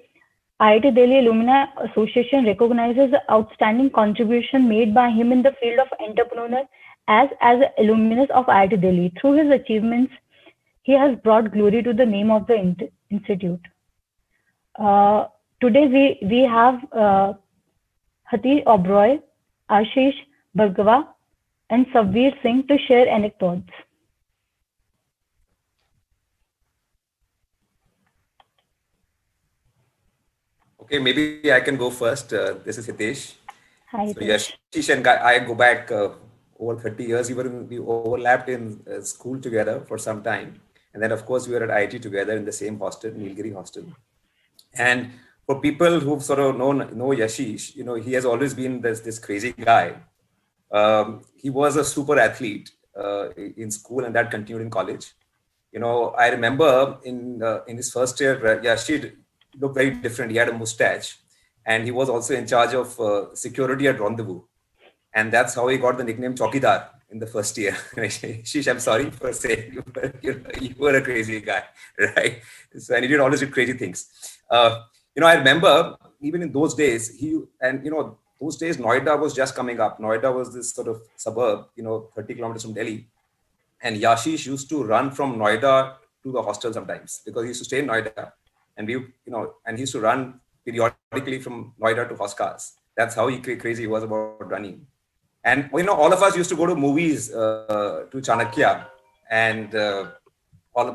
Speaker 1: IIT Delhi Alumni Association recognizes the outstanding contribution made by him in the field of entrepreneur as an alumnus of IIT Delhi. Through his achievements, he has brought glory to the name of the institute. Today we have Hati Oberoi, Ashish Bhargava, and Savveer Singh to share anecdotes.
Speaker 10: Okay, maybe I can go first. This is Hitesh.
Speaker 1: Hi,
Speaker 10: so Yashish and I go back over 30 years. We overlapped in school together for some time. And then, of course, we were at IIT together in the same hostel, Nilgiri hostel. And for people who've sort of know Yashish, he has always been this crazy guy. He was a super athlete in school, and that continued in college. I remember in his first year, Yashish looked very different. He had a mustache, and he was also in charge of security at Rendezvous. And that's how he got the nickname Chaukidar in the first year. Yashish, I'm sorry for saying, but you were a crazy guy, right? So, and he did always do crazy things. I remember even in those days, those days, Noida was just coming up. Noida was this sort of suburb, 30 kilometers from Delhi. And Yashish used to run from Noida to the hostel sometimes because he used to stay in Noida. And he used to run periodically from Noida to Hoskas. That's how crazy he was about running. And, all of us used to go to movies to Chanakya. And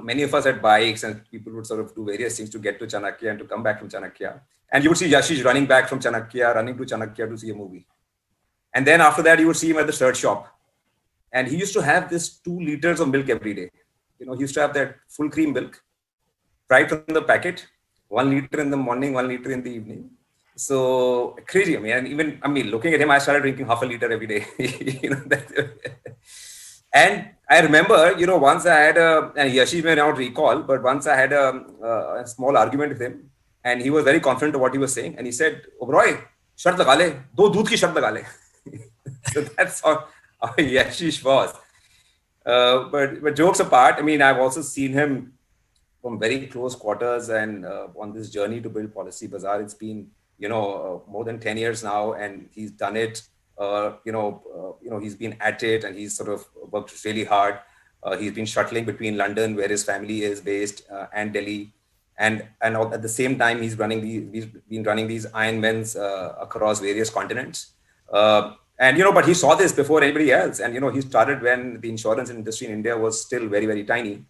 Speaker 10: many of us had bikes and people would sort of do various things to get to Chanakya and to come back from Chanakya. And you would see Yashish running back from Chanakya, running to Chanakya to see a movie. And then after that, you would see him at the shirt shop. And he used to have this 2 liters of milk every day. He used to have that full cream milk, right from the packet, 1 liter in the morning, 1 liter in the evening. So crazy. Looking at him, I started drinking half a liter every day. And I remember, once I had and Yashish may not recall, but once I had a small argument with him. And he was very confident of what he was saying. And he said, Oberoi, shart laga le, do doodh ki shart laga le. So that's how Yashish was. But jokes apart, I've also seen him from very close quarters and on this journey to build Policy Bazaar. It's been, more than 10 years now, and he's done it. He's been at it and he's sort of worked really hard. He's been shuttling between London, where his family is based, and Delhi. And at the same time, he's been running these Ironmans across various continents. But he saw this before anybody else. And, he started when the insurance industry in India was still very, very tiny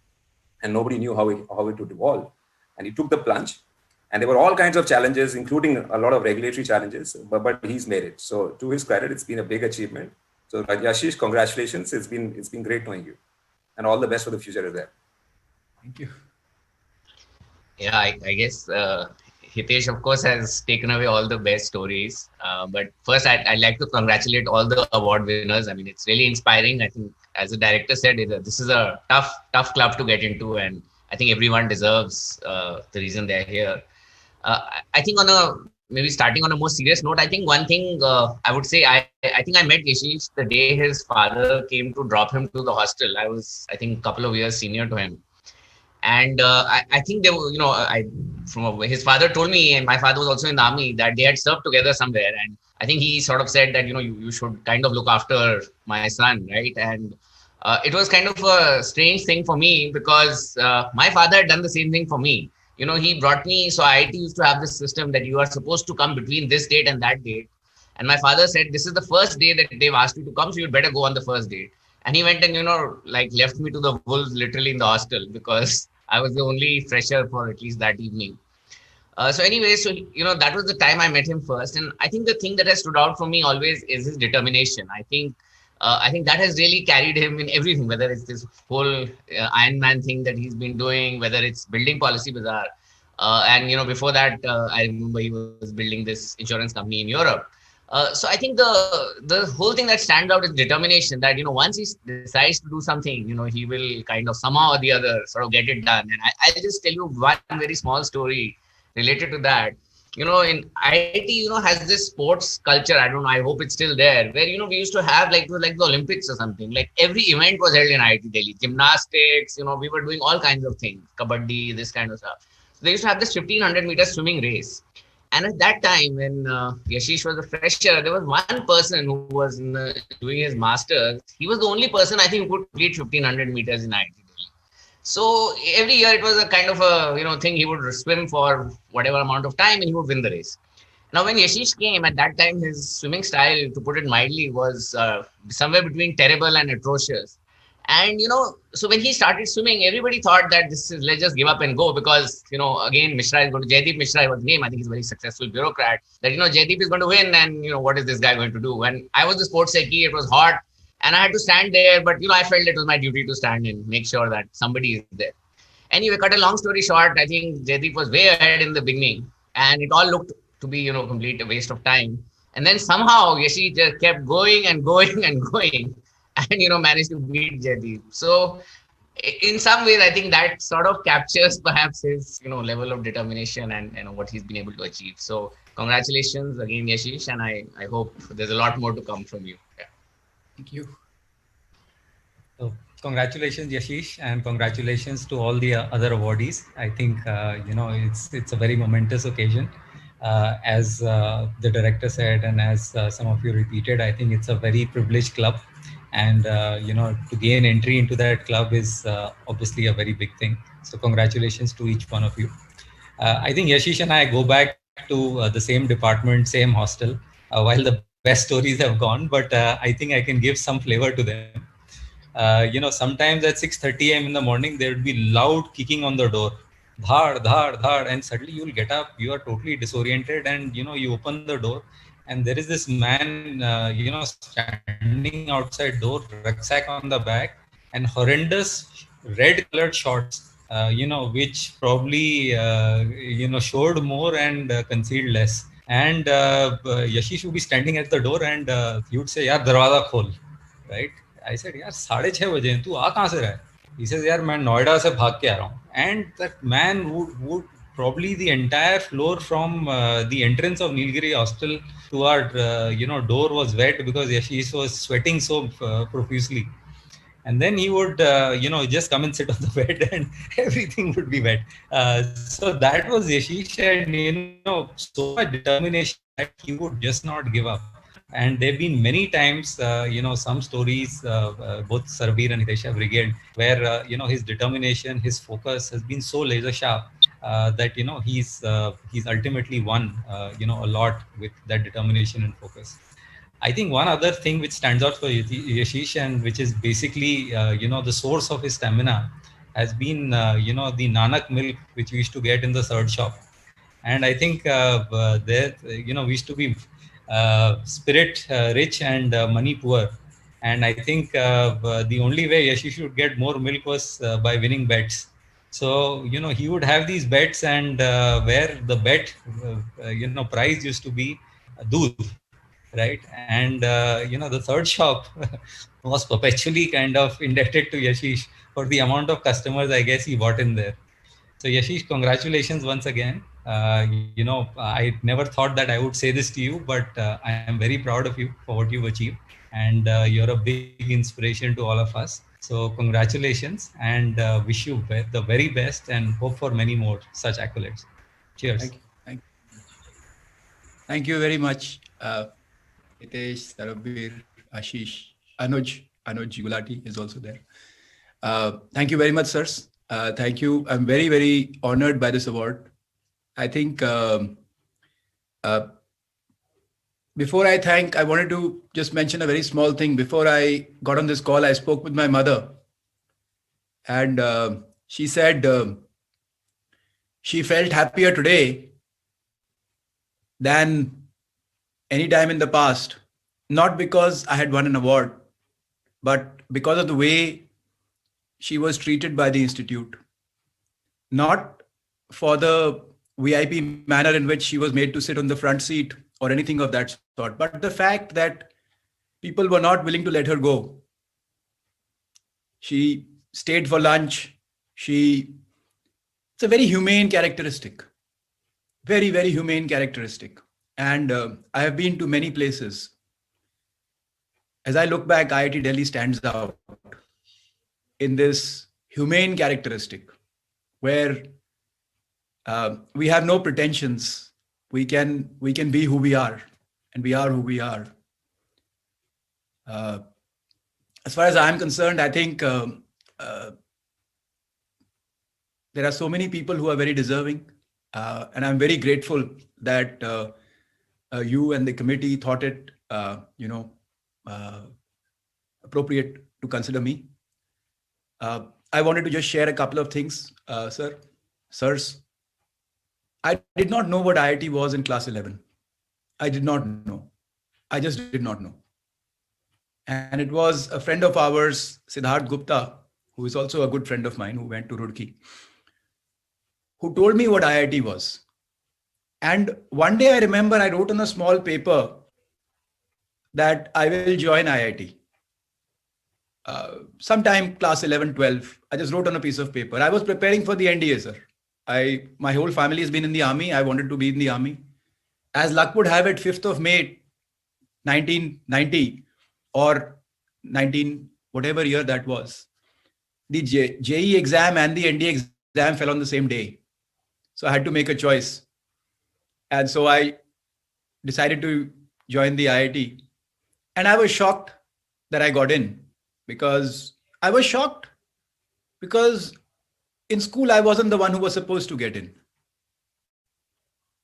Speaker 10: and nobody knew how it would evolve. And he took the plunge. And there were all kinds of challenges, including a lot of regulatory challenges, but he's made it. So to his credit, it's been a big achievement. So Yashish, congratulations. It's been great knowing you. And all the best for the future as well.
Speaker 11: Thank you.
Speaker 12: Yeah, I guess
Speaker 11: Hitesh, of course, has taken away all the best stories. But first, I'd like to congratulate all the award winners. I mean, it's really inspiring. I think, as the director said, this is a tough club to get into, and I think everyone deserves the reason they're here. I think on a maybe starting on a more serious note, I think one thing I would say, I think I met Yashish the day his father came to drop him to the hostel. I was, I think, a couple of years senior to him. And I think they were, his father told me, and my father was also in the army, that they had served together somewhere. And I think he sort of said that, you should kind of look after my son, right? And it was kind of a strange thing for me because my father had done the same thing for me. He brought me, so IIT used to have this system that you are supposed to come between this date and that date. And my father said, this is the first day that they've asked you to come, so you'd better go on the first date. And he went and, like left me to the wolves literally in the hostel because I was the only fresher for at least that evening. So anyway, that was the time I met him first. And I think the thing that has stood out for me always is his determination. I think that has really carried him in everything, whether it's this whole Iron Man thing that he's been doing, whether it's building Policy Bazaar. And, before that, I remember he was building this insurance company in Europe. So I think the whole thing that stands out is determination, that, once he decides to do something, he will kind of somehow or the other sort of get it done. And I'll just tell you one very small story related to that. In IIT, has this sports culture. I don't know. I hope it's still there, where, we used to have it was like the Olympics or something. Like every event was held in IIT Delhi. Gymnastics, we were doing all kinds of things, kabaddi, this kind of stuff. So they used to have this 1500-meter swimming race. And at that time, when Yashish was a fresher, there was one person who was doing his master's. He was the only person, I think, who could complete 1500 meters in IIT Delhi. So every year it was a kind of a thing. He would swim for whatever amount of time and he would win the race. Now, when Yashish came, at that time, his swimming style, to put it mildly, was somewhere between terrible and atrocious. And, so when he started swimming, everybody thought that let's just give up and go because, again, Mishra is going to, Jaideep Mishra was his name. I think he's a very successful bureaucrat, that, Jaideep is going to win and, what is this guy going to do? And I was the sports secchi, it was hot and I had to stand there, but, I felt it was my duty to stand and make sure that somebody is there. Anyway, cut a long story short, I think Jaideep was way ahead in the beginning and it all looked to be, complete a waste of time. And then somehow Yashi just kept going and going and going. And managed to beat Jaideep. So in some ways, I think that sort of captures perhaps his level of determination and what he's been able to achieve. So congratulations again, Yashish, and I hope there's a lot more to come from you. Yeah.
Speaker 12: Thank you. So congratulations, Yashish, and congratulations to all the other awardees. I think it's a very momentous occasion. As the director said, and as some of you repeated, I think it's a very privileged club. And, to gain entry into that club is obviously a very big thing. So congratulations to each one of you. I think Yashish and I go back to the same department, same hostel, while the best stories have gone, but I think I can give some flavor to them. Sometimes at 6:30 a.m. in the morning, there would be loud kicking on the door. Dhar, dhar, dhar, and suddenly you'll get up, you are totally disoriented and, you open the door and there is this man, standing outside door, rucksack on the back and horrendous red colored shorts, which probably, showed more and concealed less. And Yashish would be standing at the door and he would say, "Yaar, darwaza khol," right? I said, "Yaar, 6:30 baje, tu aa kahan se raha hai?" He says, "Yaar, main Noida se bhag ke aa raha hu." And that man would probably the entire floor from the entrance of Nilgiri Hostel to our door was wet because Yashish was sweating so profusely. And then he would just come and sit on the bed and everything would be wet. So that was Yashish, and so much determination that he would just not give up. And there have been many times, some stories, both Sarveer and Hitesh have regaled, where, his determination, his focus has been so laser sharp that, he's ultimately won, a lot with that determination and focus. I think one other thing which stands out for Yashish and which is basically, the source of his stamina has been, the Nanak milk, which we used to get in the third shop. And I think there, we used to be spirit rich and money poor. And I think the only way Yashish should get more milk was by winning bets. So, he would have these bets, and where the bet, prize used to be doodh, right? And, the third shop was perpetually kind of indebted to Yashish for the amount of customers, I guess, he bought in there. So Yashish, congratulations once again. I never thought that I would say this to you, but I am very proud of you for what you've achieved. And you're a big inspiration to all of us. So congratulations, and wish you the very best, and hope for many more such accolades. Cheers.
Speaker 13: Thank you very much, Hitesh, Sarabir, Ashish, Anuj Gulati is also there. Thank you very much, sirs. Thank you. I'm very, very honored by this award. I think before I thank, I wanted to just mention a very small thing. Before I got on this call, I spoke with my mother, and she said she felt happier today than any time in the past, not because I had won an award, but because of the way she was treated by the institute. Not for the VIP manner in which she was made to sit on the front seat or anything of that sort, but the fact that people were not willing to let her go. She stayed for lunch. It's a very humane characteristic. Very, very humane characteristic. And I have been to many places. As I look back, IIT Delhi stands out in this humane characteristic, where we have no pretensions. We can be who we are, and we are who we are. As far as I'm concerned, I think there are so many people who are very deserving, and I'm very grateful that you and the committee thought it, appropriate to consider me. I wanted to just share a couple of things, sirs. I did not know what IIT was in class 11. I did not know. I just did not know. And it was a friend of ours, Siddharth Gupta, who is also a good friend of mine, who went to Roorkee, who told me what IIT was. And one day I remember I wrote on a small paper that I will join IIT. Sometime class 11, 12, I just wrote on a piece of paper. I was preparing for the NDA, sir. My whole family has been in the army. I wanted to be in the army. As luck would have it, 5th of May, 1990 or 19, whatever year that was, the JEE exam and the NDA exam fell on the same day. So I had to make a choice. And so I decided to join the IIT. And I was shocked that I got in, because I was shocked because in school, I wasn't the one who was supposed to get in.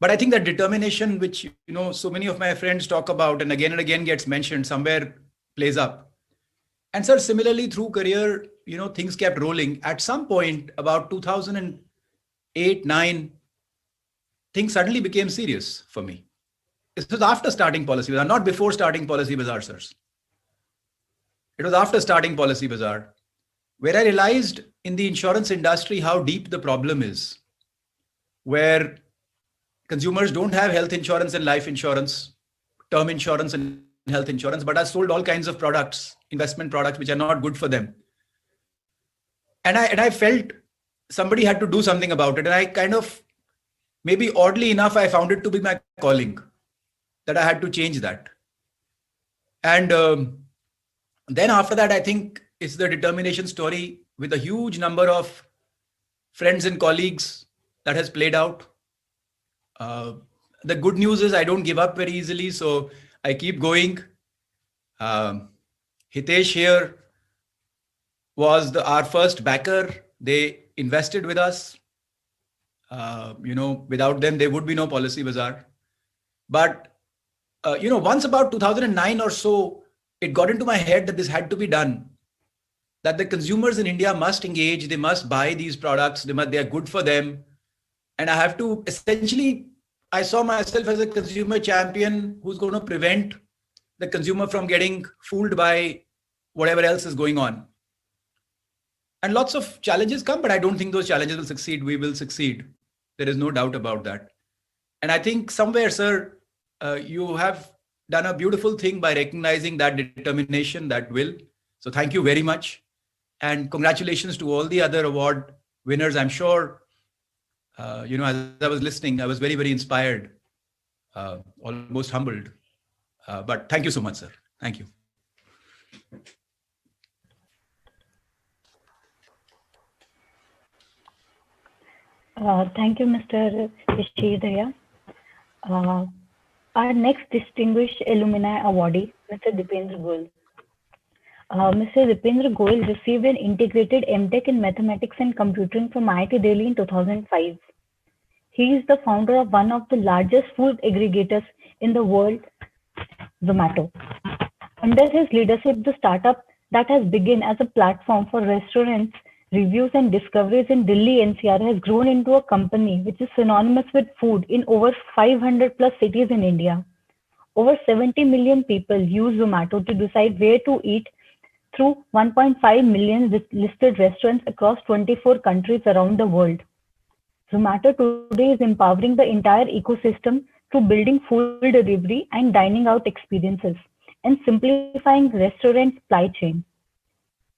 Speaker 13: But I think that determination, which so many of my friends talk about and again gets mentioned, somewhere plays up. And sir, similarly through career, things kept rolling. At some point, about 2008, 9, things suddenly became serious for me. It was after starting Policy Bazaar, not before starting Policy Bazaar, sirs. It was after starting Policy Bazaar, where I realized in the insurance industry how deep the problem is, where consumers don't have health insurance and life insurance, term insurance and health insurance, but are sold all kinds of products, investment products, which are not good for them. And I felt somebody had to do something about it. And I kind of, maybe oddly enough, I found it to be my calling, that I had to change that. And then after that, I think it's the determination story with a huge number of friends and colleagues that has played out. The good news is I don't give up very easily, so I keep going. Hitesh here was our first backer. They invested with us. Without them, there would be no Policy Bazaar. But, once about 2009 or so, it got into my head that this had to be done. That the consumers in India must engage, they must buy these products, they are good for them. And I have to, essentially, I saw myself as a consumer champion who's going to prevent the consumer from getting fooled by whatever else is going on. And lots of challenges come, but I don't think those challenges will succeed. We will succeed. There is no doubt about that. And I think somewhere, sir, you have done a beautiful thing by recognizing that determination, that will. So thank you very much. And congratulations to all the other award winners. I'm sure, as I was listening, I was very, very inspired, almost humbled. But thank you so much, sir. Thank you.
Speaker 1: Thank you, Mr. Yashir. Our next distinguished alumni awardee, Mr. Dipendra Goel. Mr. Dipendra Goel received an integrated MTech in Mathematics and Computing from IIT Delhi in 2005. He is the founder of one of the largest food aggregators in the world, Zomato. Under his leadership, the startup that has begun as a platform for restaurants, reviews and discoveries in Delhi NCR has grown into a company which is synonymous with food in over 500 plus cities in India. Over 70 million people use Zomato to decide where to eat through 1.5 million listed restaurants across 24 countries around the world. Zomato today is empowering the entire ecosystem through building food delivery and dining out experiences and simplifying restaurant supply chain.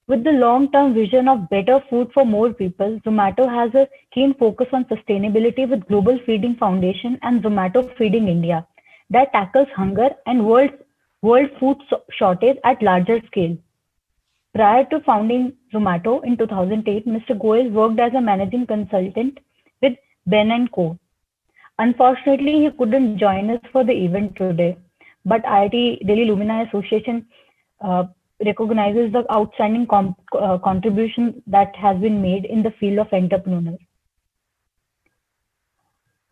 Speaker 1: With the long-term vision of better food for more people, Zomato has a keen focus on sustainability with Global Feeding Foundation and Zomato Feeding India that tackles hunger and world food shortage at larger scale. Prior to founding Zomato in 2008, Mr. Goel worked as a managing consultant with Ben & Co. Unfortunately, he couldn't join us for the event today, but IIT Delhi Alumni Association recognizes the outstanding contribution that has been made in the field of entrepreneurship.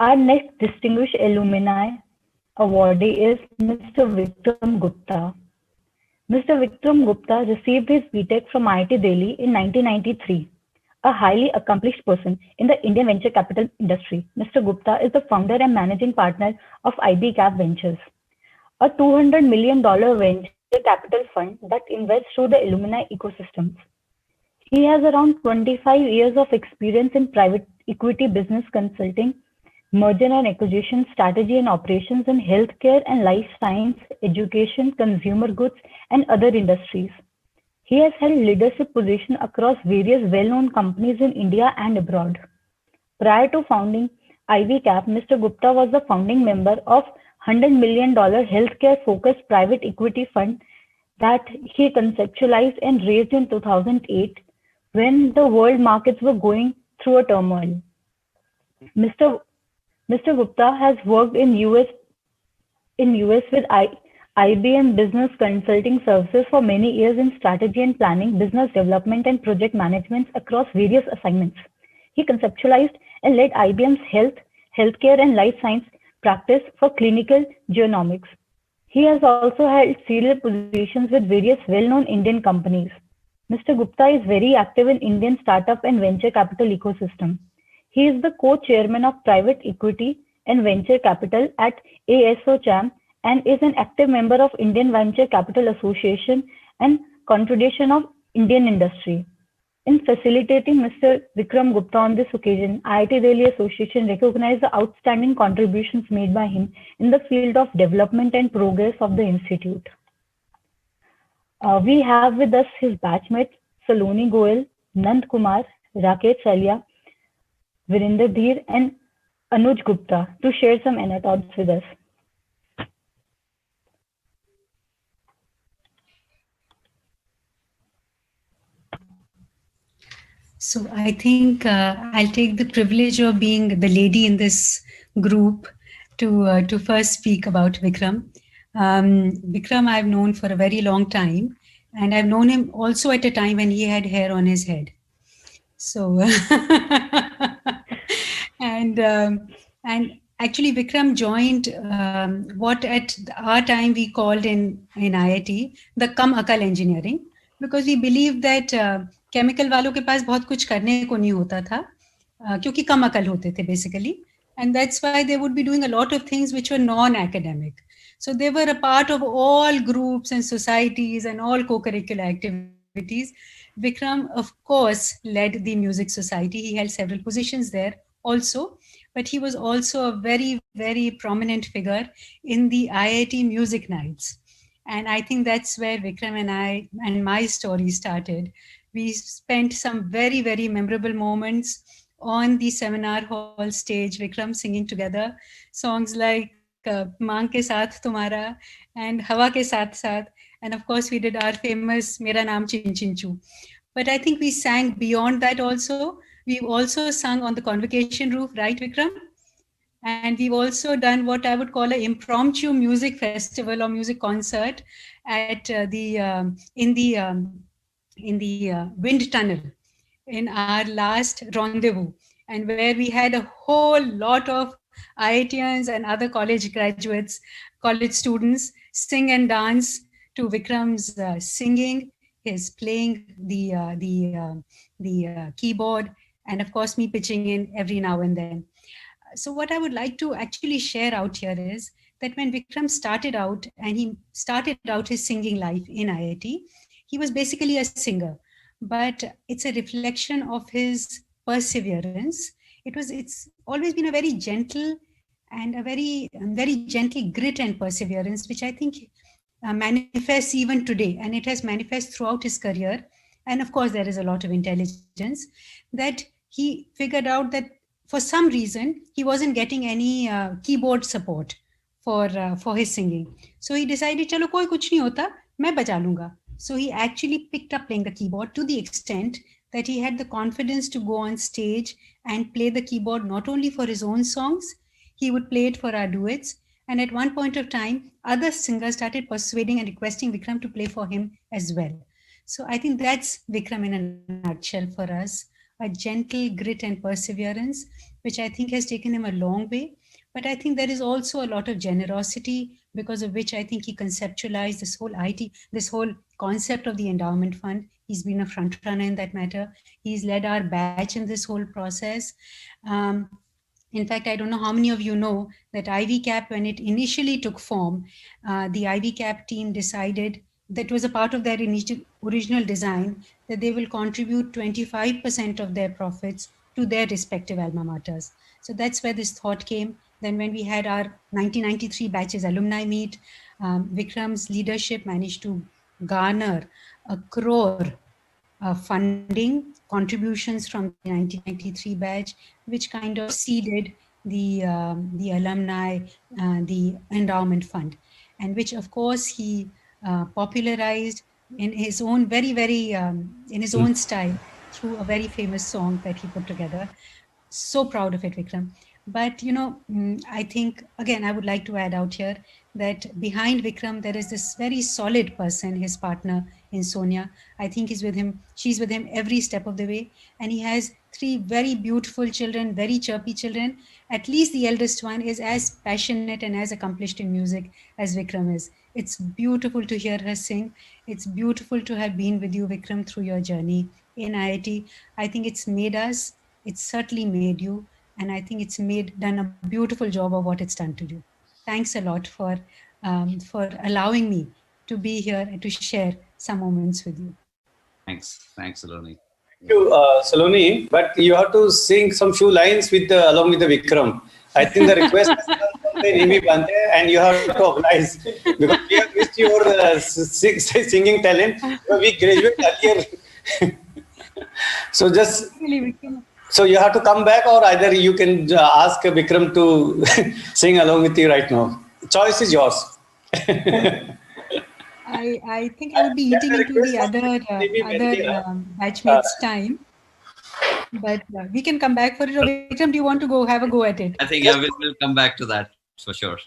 Speaker 1: Our next distinguished alumni awardee is Mr. Vikram Gupta. Mr. Vikram Gupta received his BTech from IIT Delhi in 1993. A highly accomplished person in the Indian venture capital industry, Mr. Gupta is the founder and managing partner of IBCAP Ventures, a $200 million venture capital fund that invests through the alumni ecosystems. He has around 25 years of experience in private equity business consulting, merger and acquisition, strategy and operations in healthcare and life science, education, consumer goods, and other industries. He has held leadership positions across various well-known companies in India and abroad. Prior to founding IBCAP, Mr. Gupta was the founding member of $100 million healthcare-focused private equity fund that he conceptualized and raised in 2008 when the world markets were going through a turmoil. Mr. Gupta has worked in US with IBM Business Consulting Services for many years in strategy and planning, business development, and project management across various assignments. He conceptualized and led IBM's healthcare, and life science practice for clinical genomics. He has also held senior positions with various well-known Indian companies. Mr. Gupta is very active in Indian startup and venture capital ecosystem. He is the co-chairman of private equity and venture capital at ASOCHAM and is an active member of Indian Venture Capital Association and Confederation of Indian Industry. In facilitating Mr. Vikram Gupta on this occasion, IIT Delhi Association recognized the outstanding contributions made by him in the field of development and progress of the institute. We have with us his batchmates Saloni Goel, Nand Kumar, Rakesh Salia, Virinder Dheer, and Anuj Gupta to share some anecdotes with us.
Speaker 14: So I think I'll take the privilege of being the lady in this group to first speak about Vikram. Vikram I've known for a very long time, and I've known him also at a time when he had hair on his head. So, and actually Vikram joined what at our time we called in IIT the Kam Akal engineering, because we believed that chemical वालों के पास बहुत कुछ करने को नहीं होता था क्योंकि कम अकल होते थे basically, and that's why they would be doing a lot of things which were non-academic. So they were a part of all groups and societies and all co-curricular activities, Vikram, of course, led the Music Society. He held several positions there also, but he was also a very, very prominent figure in the IIT Music Nights. And I think that's where Vikram and my story started. We spent some very, very memorable moments on the seminar hall stage, Vikram singing together songs like Maan ke saath tumhara and Hawa ke saath saath. And of course, we did our famous Mera Naam Chin Chin Choo. But I think we sang beyond that also. We've also sung on the convocation roof, right, Vikram? And we've also done what I would call an impromptu music festival or music concert at in the wind tunnel in our last rendezvous, and where we had a whole lot of IITians and other college graduates, college students sing and dance to Vikram's singing, his playing the keyboard, and of course me pitching in every now and then. So what I would like to actually share out here is that when Vikram started out and he started out his singing life in IIT, he was basically a singer, but it's a reflection of his perseverance. It's always been a very gentle and a very gentle grit and perseverance, which I think manifests even today, and it has manifest throughout his career. And of course, there is a lot of intelligence that he figured out that for some reason he wasn't getting any keyboard support for his singing. So he decided, "Chalo, koi kuch nahi hota, main baja lunga." So he actually picked up playing the keyboard to the extent that he had the confidence to go on stage and play the keyboard not only for his own songs, he would play it for our duets. And at one point of time, other singers started persuading and requesting Vikram to play for him as well. So I think that's Vikram in a nutshell for us, a gentle grit and perseverance, which I think has taken him a long way. But I think there is also a lot of generosity, because of which I think he conceptualized this whole concept of the endowment fund. He's been a front runner in that matter. He's led our batch in this whole process. In fact, I don't know how many of you know that IVCAP, when it initially took form, the IVCAP team decided that was a part of their original design, that they will contribute 25% of their profits to their respective alma maters. So that's where this thought came. Then when we had our 1993 batches alumni meet, Vikram's leadership managed to garner 1 crore funding contributions from the 1993 batch, which kind of seeded the alumni, the endowment fund, and which of course he popularized in his own in his own style through a very famous song that he put together. So proud of it, Vikram. But I think again I would like to add out here that behind Vikram there is this very solid person, his partner in Sonia. I think she's with him every step of the way, and he has 3 very beautiful children, very chirpy children. At least the eldest one is as passionate and as accomplished in music as Vikram is. It's beautiful to hear her sing. It's beautiful to have been with you, Vikram, through your journey in IIT. I think it's certainly made you, and I think it's done a beautiful job of what it's done to you. Thanks a lot for allowing me to be here and to share some moments with you.
Speaker 15: Thanks, Saloni.
Speaker 2: Thank you, Saloni. But you have to sing some few lines along with the Vikram. I think the request has come from the Nimi Bante, and you have to oblige, because we have missed your singing talent. We graduate earlier. So you have to come back, or either you can ask Vikram to sing along with you right now. Choice is yours.
Speaker 14: I think I would be eating into the other batchmates' time, but we can come back for it. Or Vikram, do you want to have a go at it?
Speaker 15: I think we'll come back to that for sure.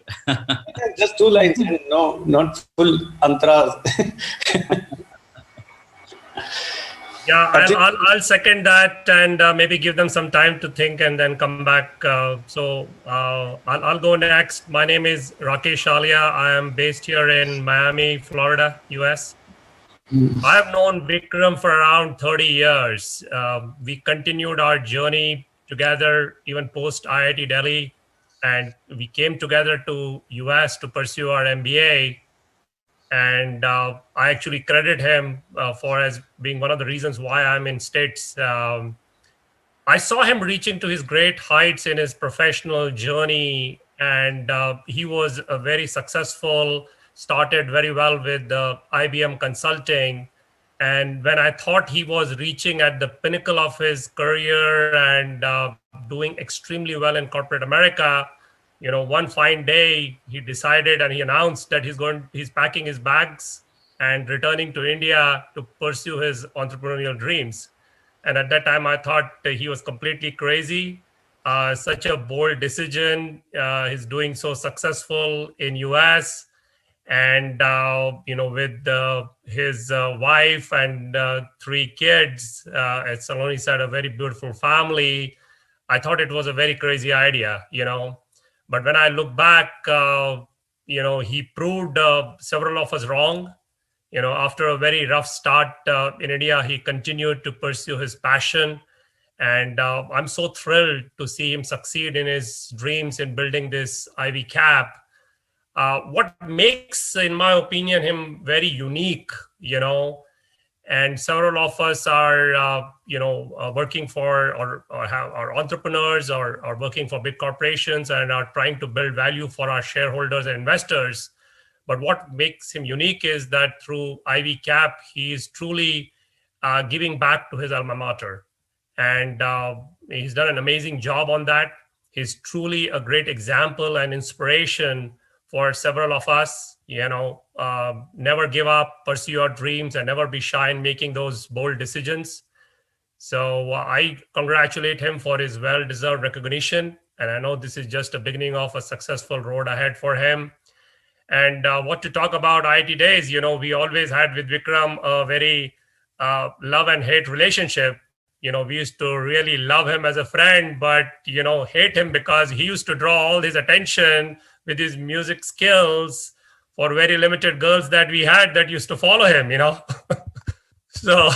Speaker 2: Just 2 lines, and no, not full antras.
Speaker 16: Yeah, I'll second that, and maybe give them some time to think and then come back. So I'll go next. My name is Rakesh Alia. I am based here in Miami, Florida, US. I have known Vikram for around 30 years. We continued our journey together even post IIT Delhi, and we came together to US to pursue our MBA. And I actually credit him for as being one of the reasons why I'm in States. I saw him reaching to his great heights in his professional journey, and he was a very successful, started very well with IBM Consulting. And when I thought he was reaching at the pinnacle of his career and doing extremely well in corporate America, one fine day he decided and he announced that he's packing his bags and returning to India to pursue his entrepreneurial dreams. And at that time, I thought he was completely crazy. Such a bold decision. He's doing so successful in US, and with his wife and 3 kids. As Saloni said, a very beautiful family. I thought it was a very crazy idea, But when I look back, he proved several of us wrong. After a very rough start in India, he continued to pursue his passion. And I'm so thrilled to see him succeed in his dreams in building this Ivy Cap. What makes, in my opinion, him very unique, and several of us are, working for or are entrepreneurs or are working for big corporations and are trying to build value for our shareholders and investors. But what makes him unique is that through Ivy Cap, he is truly giving back to his alma mater. And he's done an amazing job on that. He's truly a great example and inspiration for several of us. Never give up, pursue your dreams, and never be shy in making those bold decisions. So I congratulate him for his well-deserved recognition. And I know this is just a beginning of a successful road ahead for him. And what to talk about IIT days, we always had with Vikram a very love and hate relationship. We used to really love him as a friend, but, hate him because he used to draw all his attention with his music skills for very limited girls that we had that used to follow him, So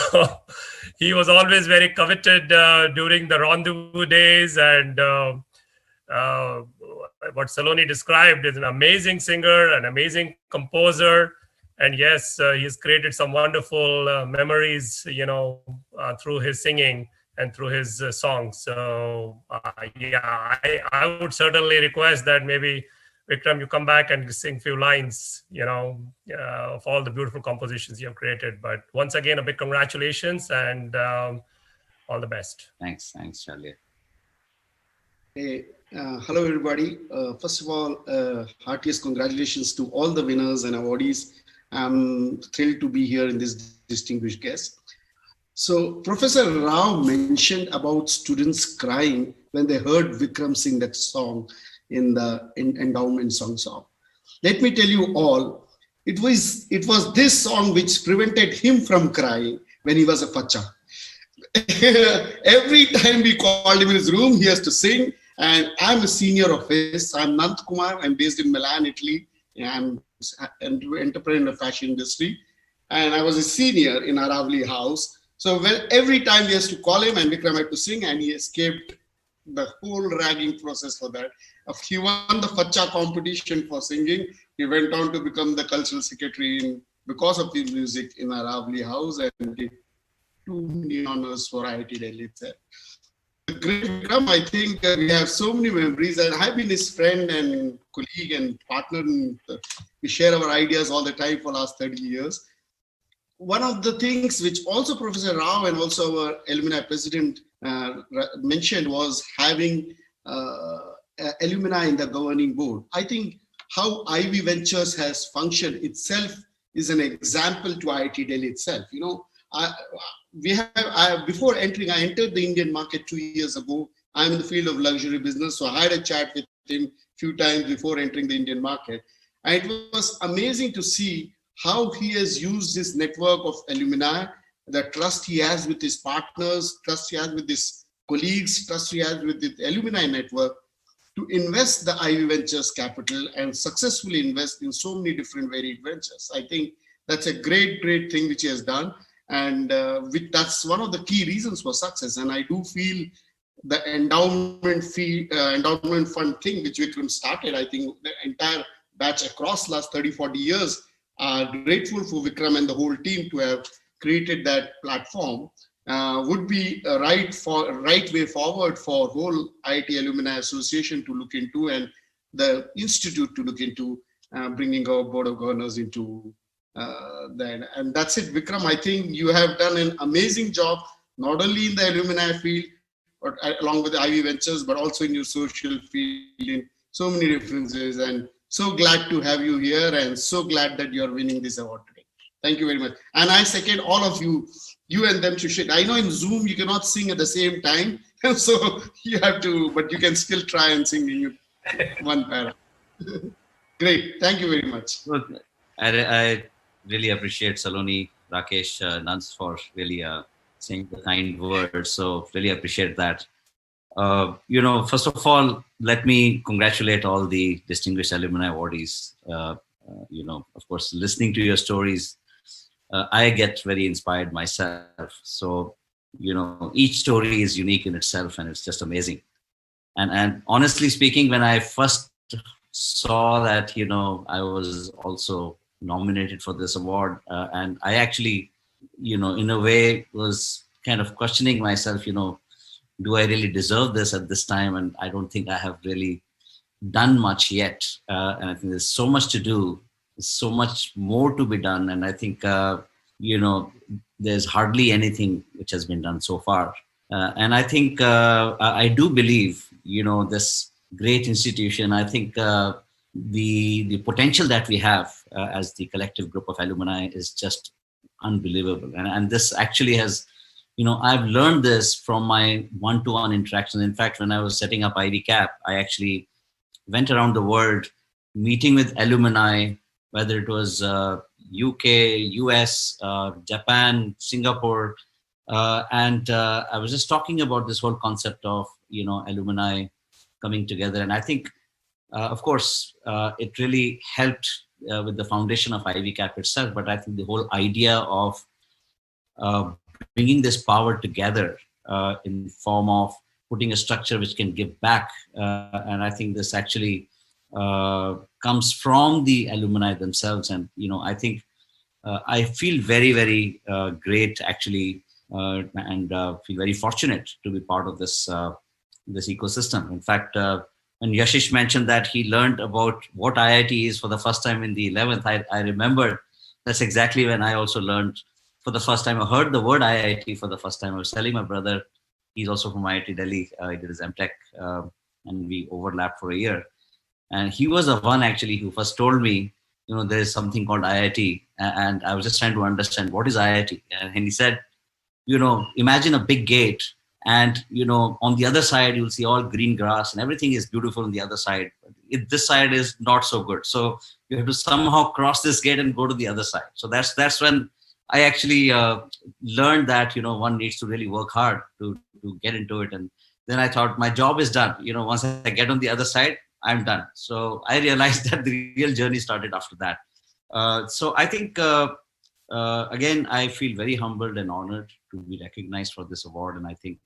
Speaker 16: he was always very coveted during the rendezvous days. And what Saloni described is an amazing singer, an amazing composer. And yes, he's created some wonderful memories, through his singing and through his songs. So I would certainly request that maybe Vikram, you come back and sing a few lines, of all the beautiful compositions you have created. But once again, a big congratulations and all the best.
Speaker 15: Thanks, Charlie.
Speaker 17: Hey, hello everybody. First of all, heartiest congratulations to all the winners and awardees. I'm thrilled to be here in this distinguished guest. So Professor Rao mentioned about students crying when they heard Vikram sing that song in the endowment song. Let me tell you all, it was this song which prevented him from crying when he was a facha. Every time we called him in his room, he has to sing. And I'm a senior of his. I'm Nant Kumar. I'm based in Milan, Italy. I'm an entrepreneur in the fashion industry. And I was a senior in Aravali House. So every time we used to call him and Vikram had to sing, and he escaped the whole ragging process for that. He won the Facha competition for singing. He went on to become the cultural secretary because of his music in Aravali House and did 2 many honors for IIT Delhi itself. Great Vikram, I think we have so many memories, and I've been his friend and colleague and partner. And we share our ideas all the time for the last 30 years. One of the things which also Professor Rao and also our alumni president mentioned was having alumni in the governing board. I think how Ivy Ventures has functioned itself is an example to IIT Delhi itself. Before entering, I entered the Indian market 2 years ago. I'm in the field of luxury business, so I had a chat with him a few times before entering the Indian market. And it was amazing to see how he has used his network of alumni, the trust he has with his partners, trust he has with his colleagues, trust he has with the alumni network to invest the Ivy Ventures capital and successfully invest in so many different varied ventures. I think that's a great thing which he has done. And that's one of the key reasons for success. And I do feel the endowment fund thing, which Vikram started, I think the entire batch across last 30, 40 years, are grateful for Vikram and the whole team to have created that platform. Would be a right way forward for whole IIT Alumni Association to look into, and the institute to look into, bringing our board of governors into that. And that's it, Vikram. I think you have done an amazing job, not only in the alumni field, but along with the Ivy Ventures, but also in your social field in so many references. And so glad to have you here, and so glad that you're winning this award today. Thank you very much. And I second all of you and them to shit. I know in Zoom you cannot sing at the same time, so you have to, but you can still try and sing in one para. Great. Thank you very much.
Speaker 15: I really appreciate Saloni, Rakesh, Nans for really saying the kind words. So really appreciate that. First of all, let me congratulate all the distinguished alumni awardees. Of course, listening to your stories, I get very inspired myself. So, each story is unique in itself, and it's just amazing. And honestly speaking, when I first saw that, I was also nominated for this award, and I actually, in a way was kind of questioning myself, do I really deserve this at this time? And I don't think I have really done much yet. And I think there's so much to do, so much more to be done. And I think, there's hardly anything which has been done so far. And I think I do believe, this great institution, I think the potential that we have as the collective group of alumni is just unbelievable. And this actually has, I've learned this from my one-to-one interactions. In fact, when I was setting up IVCAP, I actually went around the world meeting with alumni, whether it was UK, US, Japan, Singapore, and I was just talking about this whole concept of, alumni coming together. And I think, of course, it really helped with the foundation of IVCAP itself, but I think the whole idea of bringing this power together in the form of putting a structure which can give back. And I think this actually comes from the alumni themselves. And, I think I feel very, very great actually, and feel very fortunate to be part of this, this ecosystem. In fact, when Yashish mentioned that he learned about what IIT is for the first time in the 11th, I remember that's exactly when I also learned for the first time. I heard the word IIT for the first time. I was telling my brother, he's also from IIT Delhi. He did his MTech, and we overlapped for a year. And he was the one actually who first told me, there's something called IIT. And I was just trying to understand what is IIT. And he said, imagine a big gate, and on the other side you'll see all green grass and everything is beautiful on the other side. This side is not so good. So you have to somehow cross this gate and go to the other side. So that's when I actually learned that, one needs to really work hard to get into it. And then I thought my job is done. Once I get on the other side, I'm done. So I realized that the real journey started after that. So I think, again, I feel very humbled and honored to be recognized for this award. And I think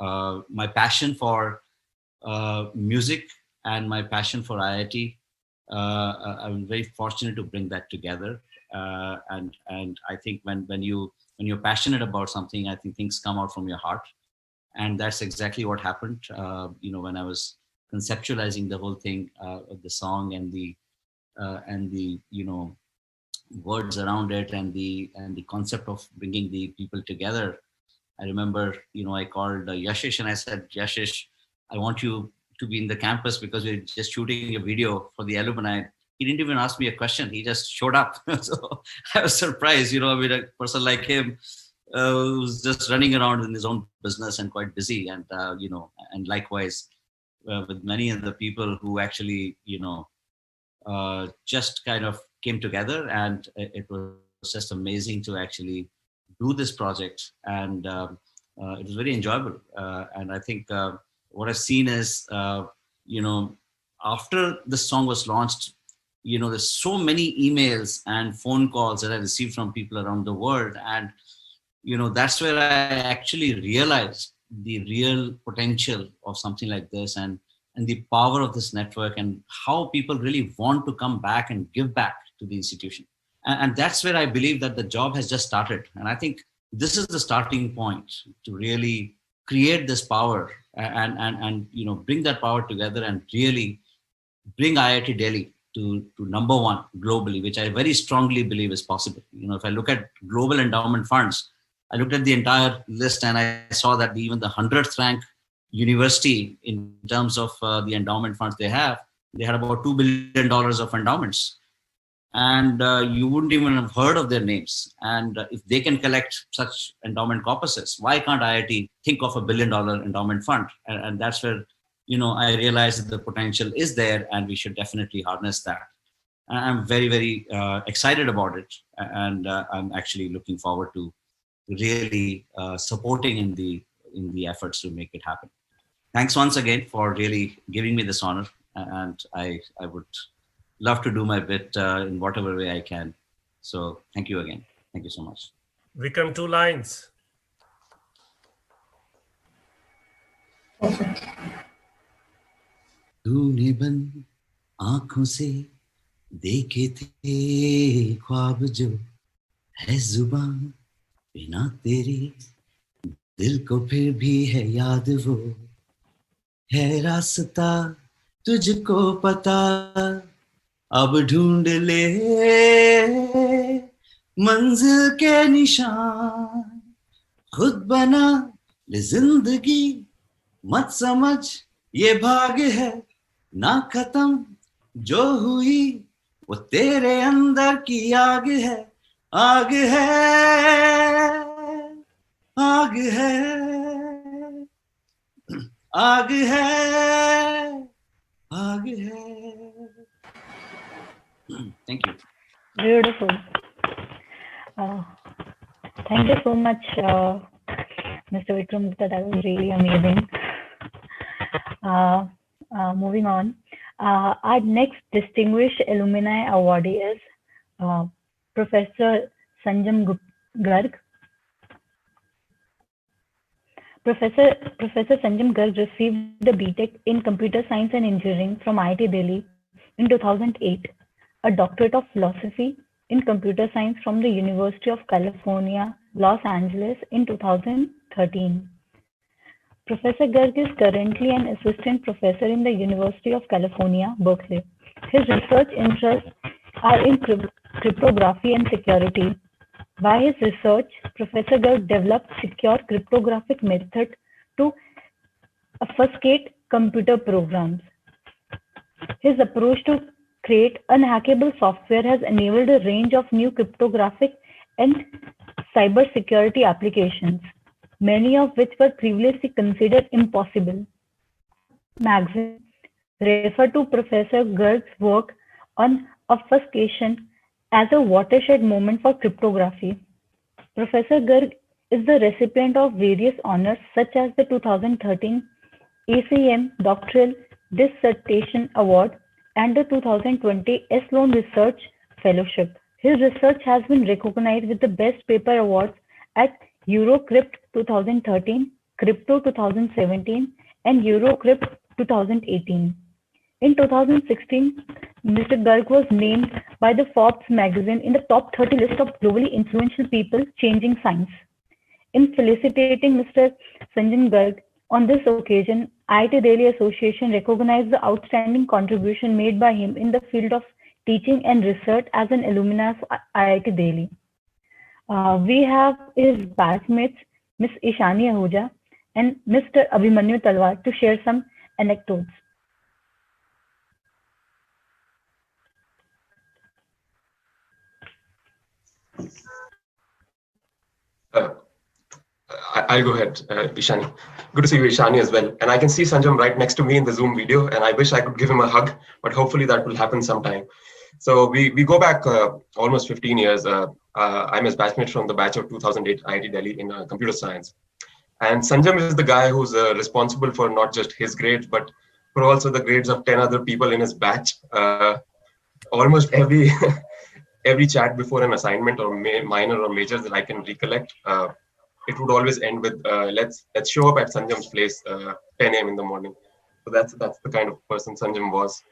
Speaker 15: my passion for music and my passion for IIT, I'm very fortunate to bring that together. And I think when you're passionate about something, I think things come out from your heart. And that's exactly what happened. When I was conceptualizing the whole thing, the song and the words around it and the concept of bringing the people together. I remember, I called Yashish and I said, Yashish, I want you to be in the campus because we're just shooting a video for the alumni. He didn't even ask me a question. He just showed up. So I was surprised, a person like him who's just running around in his own business and quite busy. And, and likewise with many of the people who actually, just kind of came together, and it was just amazing to actually do this project. And it was very enjoyable. And I think what I've seen is, after the song was launched, there's so many emails and phone calls that I received from people around the world. And, that's where I actually realized the real potential of something like this, and the power of this network, and how people really want to come back and give back to the institution. And that's where I believe that the job has just started. And I think this is the starting point to really create this power and bring that power together and really bring IIT Delhi to number one globally, which I very strongly believe is possible. If I look at global endowment funds, I looked at the entire list and I saw that even the 100th rank university in terms of the endowment funds they had about $2 billion of endowments. And you wouldn't even have heard of their names. And if they can collect such endowment corpuses, why can't IIT think of $1 billion endowment fund? And that's where, I realized that the potential is there and we should definitely harness that. And I'm very, very excited about it. And I'm actually looking forward to really supporting in the efforts to make it happen. Thanks once again for really giving me this honor. And I would love to do my bit in whatever way I can. So thank you again. Thank you so much.
Speaker 16: Vikram, 2 lines.
Speaker 15: तूने बंद आंखों से देखे थे ख्वाब जो है जुबान बिना तेरे दिल को फिर भी है याद वो है रास्ता तुझको पता अब ढूंढ ले मंजिल के निशान खुद बना ले जिंदगी मत समझ ये भाग है ना खत्म जो हुई वो तेरे अंदर की आग है आग है आग है आग है आग है. Thank you.
Speaker 1: Beautiful. Thank you so much, Mr. Vikram. That was really amazing. Moving on. Our next distinguished alumni awardee is Professor Sanjam Garg. Professor Sanjam Garg received the BTech in Computer Science and Engineering from IIT Delhi in 2008, a Doctorate of Philosophy in Computer Science from the University of California, Los Angeles in 2013. Professor Garg is currently an assistant professor in the University of California, Berkeley. His research interests are in cryptography and security. By his research, Professor Garg developed secure cryptographic methods to obfuscate computer programs. His approach to create unhackable software has enabled a range of new cryptographic and cybersecurity applications, many of which were previously considered impossible. Magazine referred to Professor Garg's work on obfuscation as a watershed moment for cryptography. Professor Garg is the recipient of various honors such as the 2013 ACM Doctoral Dissertation Award and the 2020 Sloan Research Fellowship. His research has been recognized with the Best Paper Awards at Eurocrypt 2013, Crypto 2017, and Eurocrypt 2018. In 2016, Mr. Garg was named by the Forbes magazine in the top 30 list of globally influential people changing science. In felicitating Mr. Sanjam Garg on this occasion, IIT Delhi Association recognized the outstanding contribution made by him in the field of teaching and research as an alumnus of IIT Delhi. We have his batchmates, Ms. Ishani Ahuja and Mr. Abhimanyu Talwar, to share some anecdotes.
Speaker 18: I'll go ahead, Ishani. Good to see you, Ishani, as well. And I can see Sanjam right next to me in the Zoom video, and I wish I could give him a hug, but hopefully that will happen sometime. So we go back almost 15 years. I'm his batchmate from the batch of 2008 IIT Delhi in computer science. And Sanjam is the guy who's responsible for not just his grades, but for also the grades of 10 other people in his batch. Almost every every chat before an assignment or minor or major that I can recollect, it would always end with let's show up at Sanjam's place 10 a.m. in the morning. So that's the kind of person Sanjam was.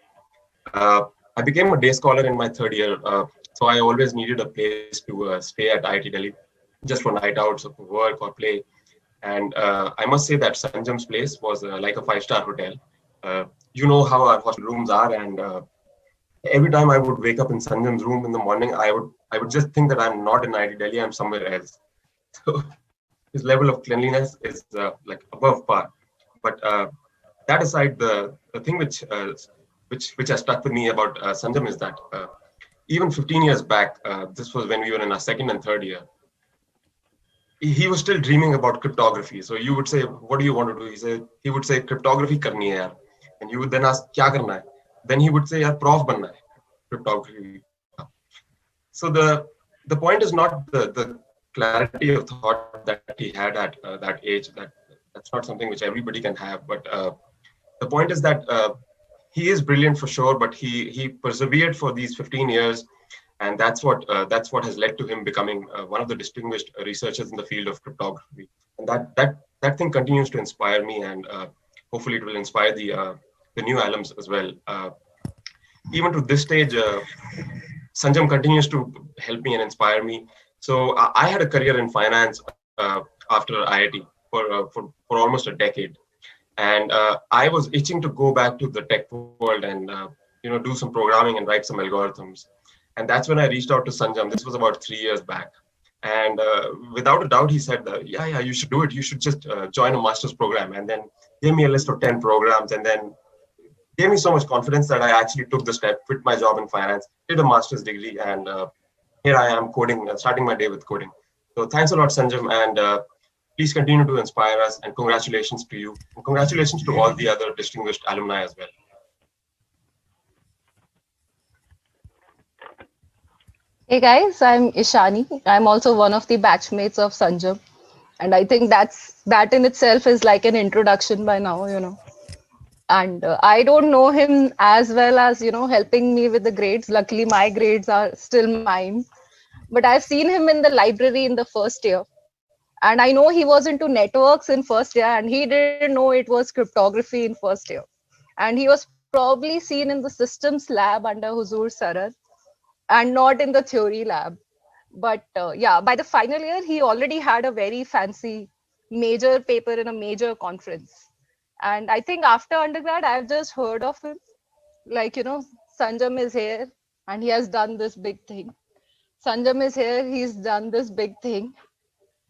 Speaker 18: I became a day scholar in my third year. So I always needed a place to stay at IIT Delhi, just for night outs of work or play. And I must say that Sanjam's place was like a 5-star hotel. You know how our hostel rooms are, and every time I would wake up in Sanjam's room in the morning, I would just think that I'm not in IIT Delhi, I'm somewhere else. So his level of cleanliness is like above par. But that aside, the thing which has stuck with me about Sanjam is that even 15 years back, this was when we were in our second and third year, he was still dreaming about cryptography. So you would say, what do you want to do? He would say, cryptography karni hai yaar. And you would then ask, kya karna hai? Then he would say, yaar, prof banna hai, cryptography. So the point is not the clarity of thought that he had at that age. That's not something which everybody can have. But the point is that he is brilliant for sure, but he persevered for these 15 years. And that's what has led to him becoming one of the distinguished researchers in the field of cryptography. And that thing continues to inspire me, and hopefully it will inspire the new alums as well. Even to this stage, Sanjam continues to help me and inspire me. So I had a career in finance after IIT for almost a decade, and I was itching to go back to the tech world and do some programming and write some algorithms. And that's when I reached out to Sanjam. This was about 3 years back. And without a doubt, he said, yeah, you should do it. You should just join a master's program. And then gave me a list of 10 programs, and then gave me so much confidence that I actually took the step, quit my job in finance, did a master's degree, and here I am coding, starting my day with coding. So thanks a lot, Sanjam. And please continue to inspire us. And congratulations to you. And congratulations to all the other distinguished alumni as well.
Speaker 19: Hey guys, I'm Ishani. I'm also one of the batchmates of Sanjam. And I think that in itself is like an introduction by now, And I don't know him as well as, helping me with the grades. Luckily, my grades are still mine. But I've seen him in the library in the first year. And I know he was into networks in first year, and he didn't know it was cryptography in first year. And he was probably seen in the systems lab under Huzur Sarad, and not in the theory lab. But yeah, by the final year, he already had a very fancy major paper in a major conference. And I think after undergrad, I've just heard of him. Like, Sanjam is here and he has done this big thing. Sanjam is here, he's done this big thing.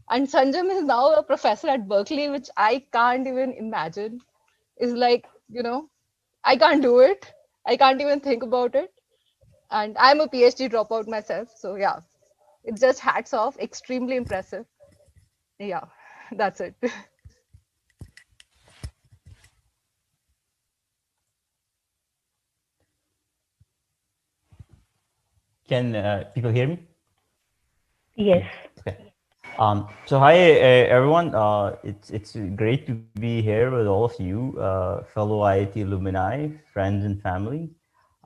Speaker 19: And Sanjam is now a professor at Berkeley, which I can't even imagine. Is like, I can't do it. I can't even think about it. And I'm a PhD dropout myself. So yeah, it's just hats off, extremely impressive. Yeah, that's it.
Speaker 20: Can people hear me?
Speaker 1: Yes.
Speaker 20: Okay. So hi everyone. It's great to be here with all of you, fellow IIT alumni, friends and family.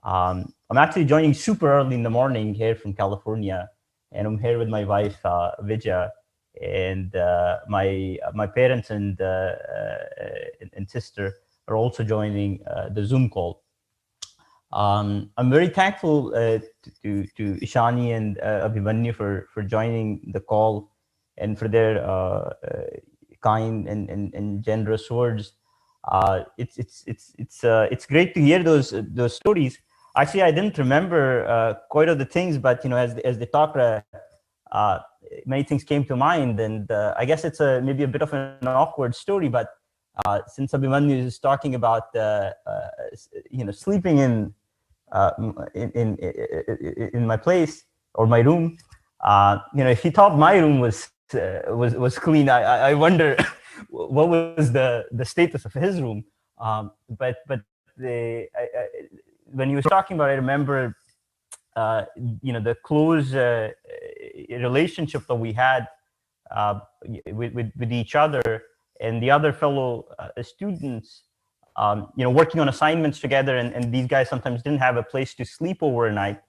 Speaker 20: I'm actually joining super early in the morning here from California, and I'm here with my wife Vijay, and my parents and sister are also joining the Zoom call. I'm very thankful to Ishani and Abhimanyu for joining the call and for their kind and generous words. It's great to hear those stories. Actually, I didn't remember quite all the things, but as they talk, many things came to mind, and I guess it's maybe a bit of an awkward story, but since Abhimanyu is talking about sleeping in my place or my room, if he thought my room was clean, I wonder what was the status of his room. But when he was talking about it, I remember the close relationship that we had with each other and the other fellow students, working on assignments together, and these guys sometimes didn't have a place to sleep overnight.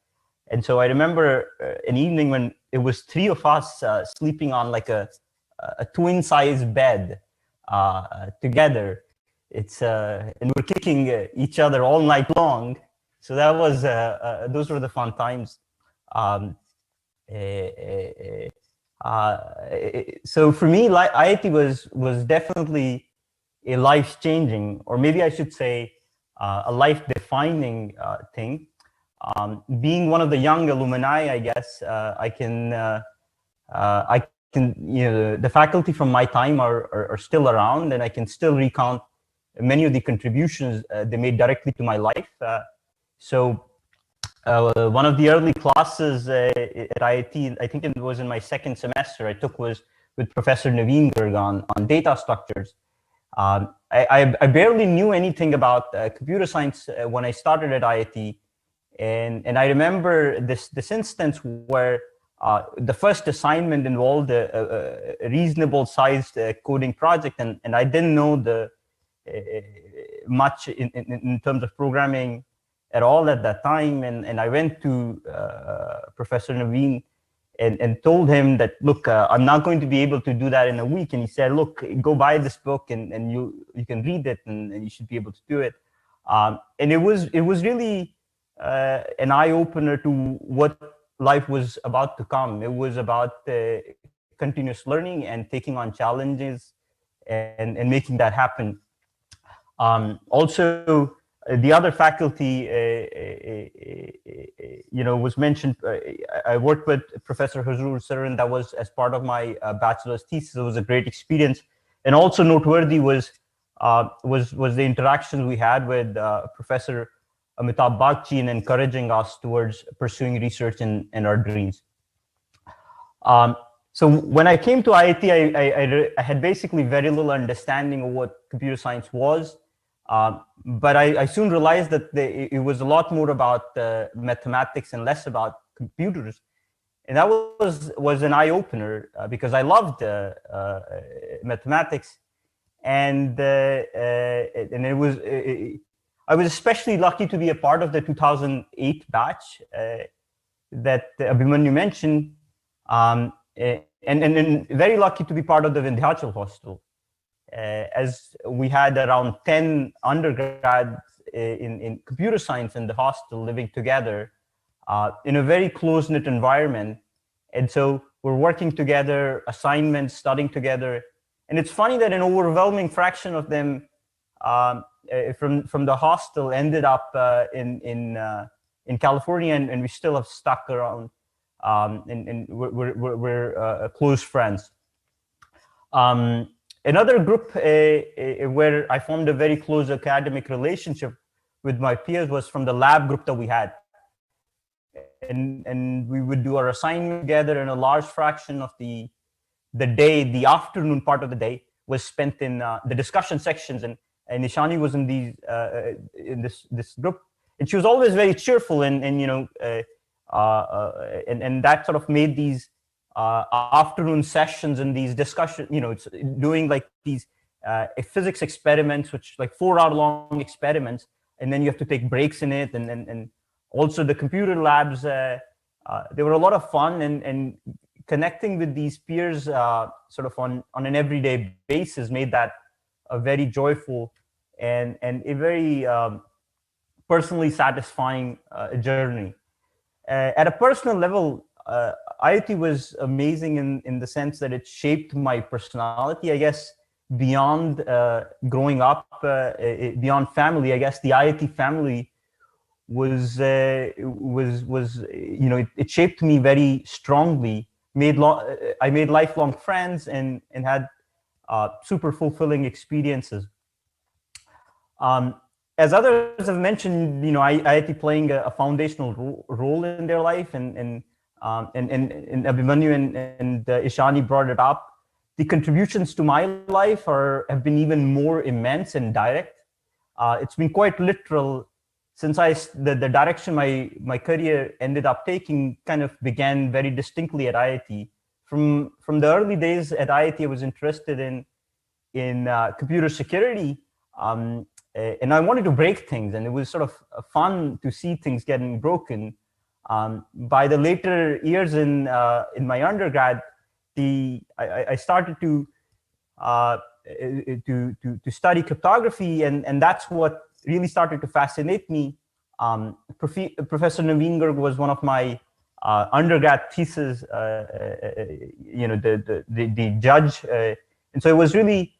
Speaker 20: And so I remember an evening when it was 3 of us sleeping on like a twin size bed together. And we're kicking each other all night long. So that was those were the fun times. So for me, IIT was definitely a life-changing, or maybe I should say, a life-defining thing. Being one of the young alumni, I guess I can, the faculty from my time are still around, and I can still recount many of the contributions they made directly to my life. So one of the early classes at IIT, I think it was in my second semester, I took was with Professor Naveen Garg on data structures. I barely knew anything about computer science when I started at IIT. And I remember this instance where the first assignment involved a reasonable sized coding project, and I didn't know much in terms of programming at all at that time. And I went to Professor Naveen and told him that, look, I'm not going to be able to do that in a week. And he said, look, go buy this book and you can read it and you should be able to do it. And it was really an eye-opener to what life was about to come. It was about continuous learning and taking on challenges and making that happen. Also, the other faculty, was mentioned. I worked with Professor Hazur Saran. That was as part of my bachelor's thesis. It was a great experience, and also noteworthy was the interactions we had with Professor Amitabh Bagchi in encouraging us towards pursuing research and our dreams. So when I came to IIT, I had basically very little understanding of what computer science was. But I soon realized that it was a lot more about mathematics and less about computers. And that was an eye-opener because I loved mathematics. And it was, I was especially lucky to be a part of the 2008 batch that Abhimanyu mentioned, and very lucky to be part of the Vindhyachal hostel. As we had around 10 undergrads in computer science in the hostel living together in a very close-knit environment. And so we're working together, assignments, studying together. And it's funny that an overwhelming fraction of them from the hostel ended up in California, and we still have stuck around, and we're close friends. Another group where I formed a very close academic relationship with my peers was from the lab group that we had. And we would do our assignment together, and a large fraction of the day, the afternoon part of the day, was spent in the discussion sections. And Ishani was in this group, and she was always very cheerful, and that sort of made these afternoon sessions and these discussions, doing like these physics experiments, which like 4-hour long experiments, and then you have to take breaks in it, and also the computer labs. They were a lot of fun, and connecting with these peers sort of on an everyday basis made that a very joyful and a very personally satisfying journey. At a personal level, IIT was amazing in the sense that it shaped my personality. I guess beyond growing up, beyond family, I guess the IIT family was it shaped me very strongly. I made lifelong friends and had super fulfilling experiences. As others have mentioned, IIT playing a foundational role in their life, and Abhimanyu and Ishani brought it up. The contributions to my life have been even more immense and direct. It's been quite literal since the direction my career ended up taking kind of began very distinctly at IIT. From the early days at IIT, I was interested in computer security, and I wanted to break things, and it was sort of fun to see things getting broken. By the later years in my undergrad, I started to study cryptography, and that's what really started to fascinate me. Professor Naveen Garg was one of my undergrad thesis, the judge, and so it was really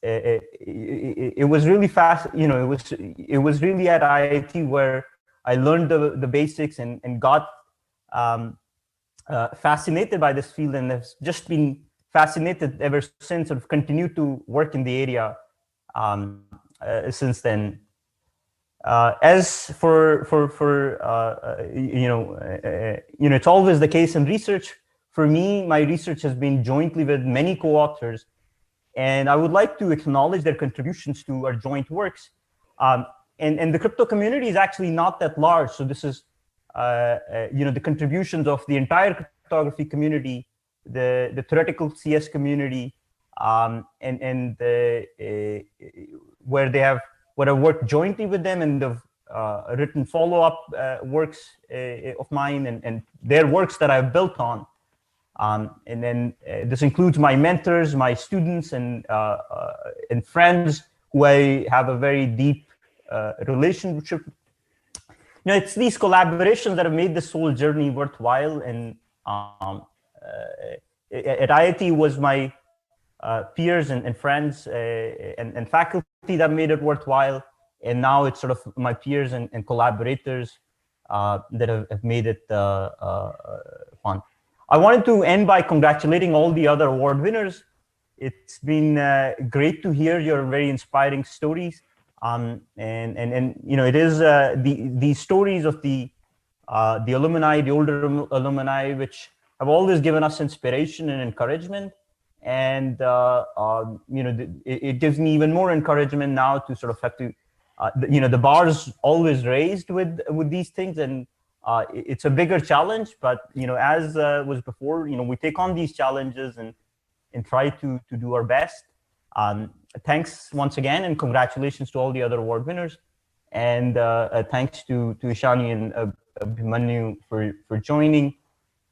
Speaker 20: it was really fast. It was really at IIT where I learned the basics and got fascinated by this field, and have just been fascinated ever since. Sort of continued to work in the area since then. As for it's always the case in research. For me, my research has been jointly with many co-authors, and I would like to acknowledge their contributions to our joint works. And the crypto community is actually not that large, so this is the contributions of the entire cryptography community, the theoretical CS community, and where I've worked jointly with them, and have written follow-up works of mine, and their works that I've built on. And then this includes my mentors, my students, and friends who I have a very deep relationship. It's these collaborations that have made this whole journey worthwhile. And at IIT was my peers and friends and faculty that made it worthwhile. And now it's sort of my peers and collaborators that have made it fun. I wanted to end by congratulating all the other award winners. It's been great to hear your very inspiring stories. And it is the stories of the alumni, the older alumni, which have always given us inspiration and encouragement. And it gives me even more encouragement now to sort of have to, the bar's always raised with these things, and it's a bigger challenge. But as was before, we take on these challenges and try to do our best. Thanks once again, and congratulations to all the other award winners. And thanks to Ishani and Abhimanyu for joining.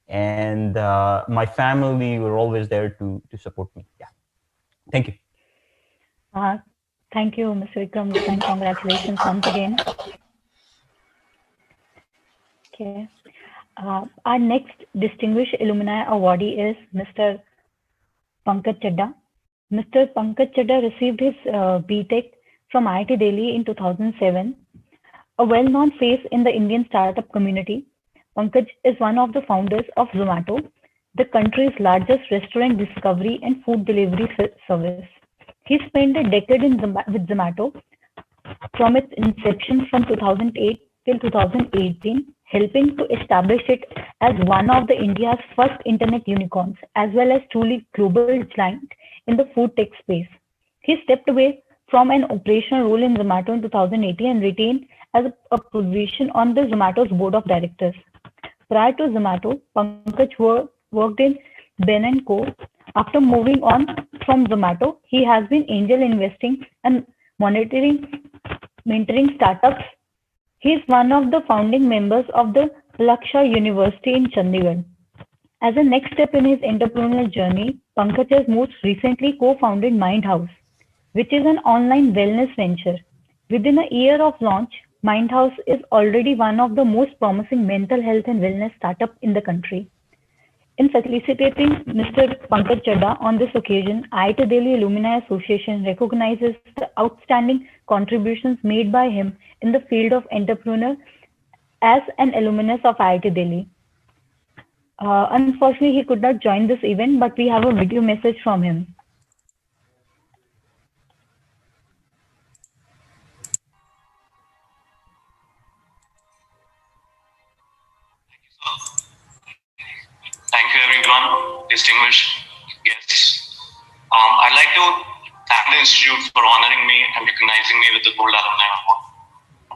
Speaker 20: And my family were always there to support me. Yeah. Thank you.
Speaker 1: Thank you, Mr. Vikram, and congratulations once again. Okay. Our next distinguished alumni awardee is Mr. Pankaj Chadda. Mr. Pankaj Chadda received his BTech from IIT Delhi in 2007. A well-known face in the Indian startup community, Pankaj is one of the founders of Zomato, the country's largest restaurant discovery and food delivery service. He spent a decade with Zomato from its inception from 2008 till 2018, helping to establish it as one of the India's first internet unicorns, as well as truly global giant in the food tech space. He stepped away from an operational role in Zomato in 2018 and retained as a position on the Zomato's board of directors. Prior to Zomato, Pankaj worked in Ben & Co. After moving on from Zomato, he has been angel investing and mentoring startups. He is one of the founding members of the Laksha University in Chandigarh. As a next step in his entrepreneurial journey, Pankaj has most recently co-founded Mindhouse, which is an online wellness venture. Within a year of launch, Mindhouse is already one of the most promising mental health and wellness startups in the country. In felicitating Mr. Pankaj Chadda on this occasion, IIT Delhi Alumni Association recognizes the outstanding contributions made by him in the field of entrepreneur as an alumnus of IIT Delhi. Unfortunately, he could not join this event, but we have a video message from him.
Speaker 6: Thank you, everyone, distinguished guests. I'd like to thank the Institute for honoring me and recognizing me with the Gold Alumni Award.